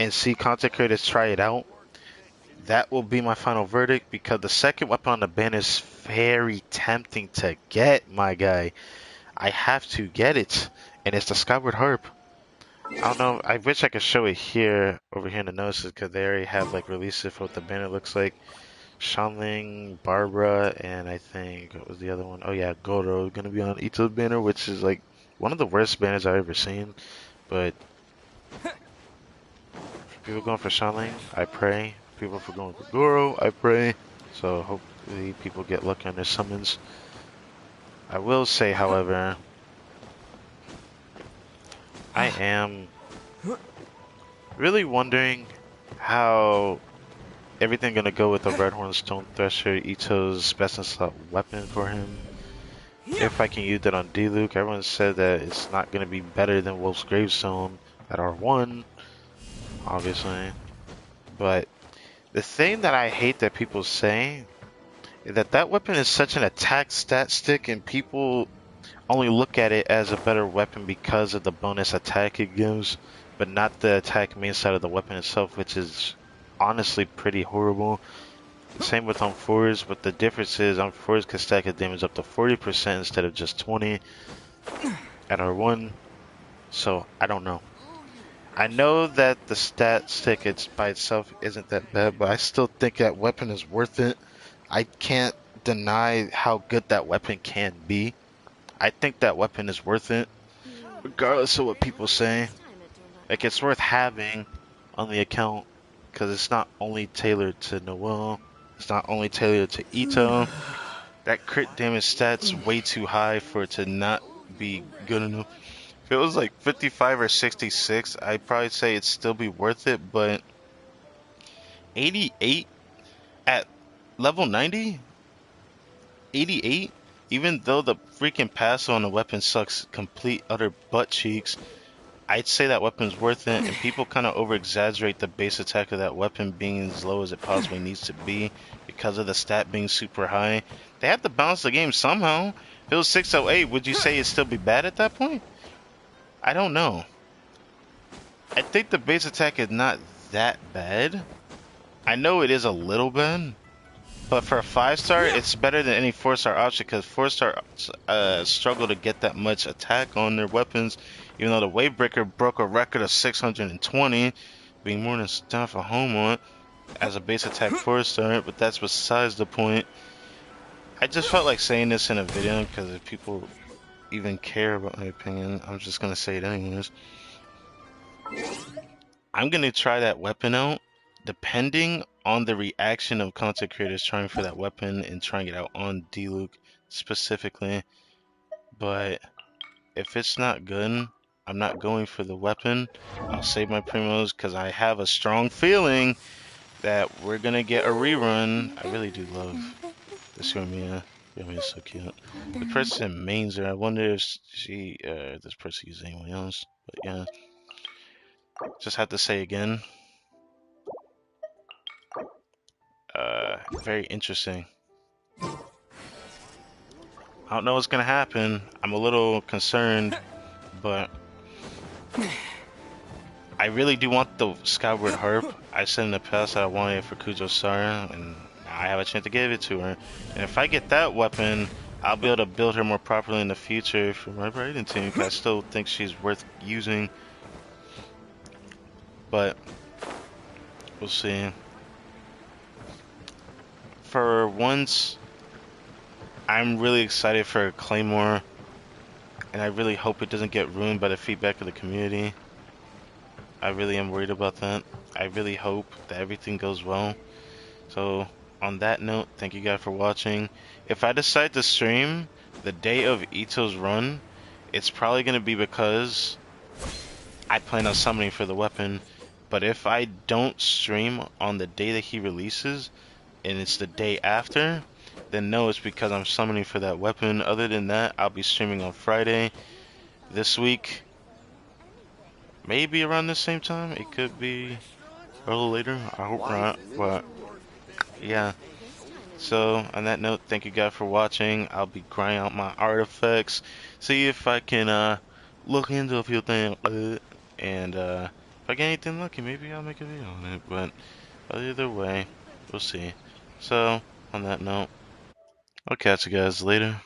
and see content creators try it out, that will be my final verdict, because the second weapon on the banner is very tempting to get, my guy. I have to get it, and it's the Skyward Harp. I don't know, I wish I could show it here, over here in the notices, because they already have like releases for what the banner looks like. Shanling, Barbara, and I think, what was the other one? Oh yeah, Goro gonna be on Itto's banner, which is like one of the worst banners I've ever seen. But for people going for Shanling, I pray. People for going for Goro, I pray. So hopefully people get lucky on their summons. I will say, however, I am really wondering how everything gonna go with the Redhorn Stone Thresher, Itto's best in slot weapon for him. If I can use that on D-Luke, everyone said that it's not gonna be better than Wolf's Gravestone at R1, obviously. But the thing that I hate that people say is that that weapon is such an attack stat stick, and people only look at it as a better weapon because of the bonus attack it gives, but not the attack main side of the weapon itself, which is honestly pretty horrible. Same with on 4s, but the difference is on 4s can stack his damage up to 40% instead of just 20 at R1. So I don't know. I know that the stat stick by itself isn't that bad, but I still think that weapon is worth it. I can't deny how good that weapon can be. I think that weapon is worth it, regardless of what people say. Like, it's worth having on the account, because it's not only tailored to Noel, it's not only tailored to Itto. That crit damage stat's way too high for it to not be good enough. If it was like 55 or 66, I'd probably say it'd still be worth it, but 88 at level 90? 88? Even though the freaking pass on the weapon sucks complete utter butt cheeks, I'd say that weapon's worth it, and people kind of over-exaggerate the base attack of that weapon being as low as it possibly needs to be because of the stat being super high. They have to balance the game somehow. If it was 608, would you say it'd still be bad at that point? I don't know. I think the base attack is not that bad. I know it is a little bad, but for a 5-star, it's better than any 4-star option, because 4-star struggle to get that much attack on their weapons, even though the Wavebreaker broke a record of 620, being more than enough for Homont as a base attack 4-star, but that's besides the point. I just felt like saying this in a video, because if people even care about my opinion, I'm just going to say it anyways. I'm going to try that weapon out, depending on the reaction of content creators trying for that weapon and trying it out on D-Luke specifically. But if it's not good, I'm not going for the weapon. I'll save my primos, because I have a strong feeling that we're gonna get a rerun. I really do love this Yoimiya. Yoimiya is so cute. The person mains her. I wonder if this person uses anyone else. But yeah, just have to say again. Very interesting. I don't know what's gonna happen. I'm a little concerned, but I really do want the Skyward Harp. I said in the past that I wanted it for Kujo Sara, and now I have a chance to give it to her. And if I get that weapon, I'll be able to build her more properly in the future for my Raiden team, because I still think she's worth using. but we'll see. For once, I'm really excited for Claymore, and I really hope it doesn't get ruined by the feedback of the community. I really am worried about that. I really hope that everything goes well. So, on that note, thank you guys for watching. If I decide to stream the day of Itto's run, it's probably going to be because I plan on summoning for the weapon. But if I don't stream on the day that he releases, and it's the day after, then no, it's because I'm summoning for that weapon. Other than that, I'll be streaming on Friday this week. Maybe around the same time. It could be a little later. I hope not. But yeah. So on that note, thank you guys for watching. I'll be grinding out my artifacts, see if I can look into a few things, and if I get anything lucky, maybe I'll make a video on it. But either way, we'll see. So on that note, I'll catch you guys later.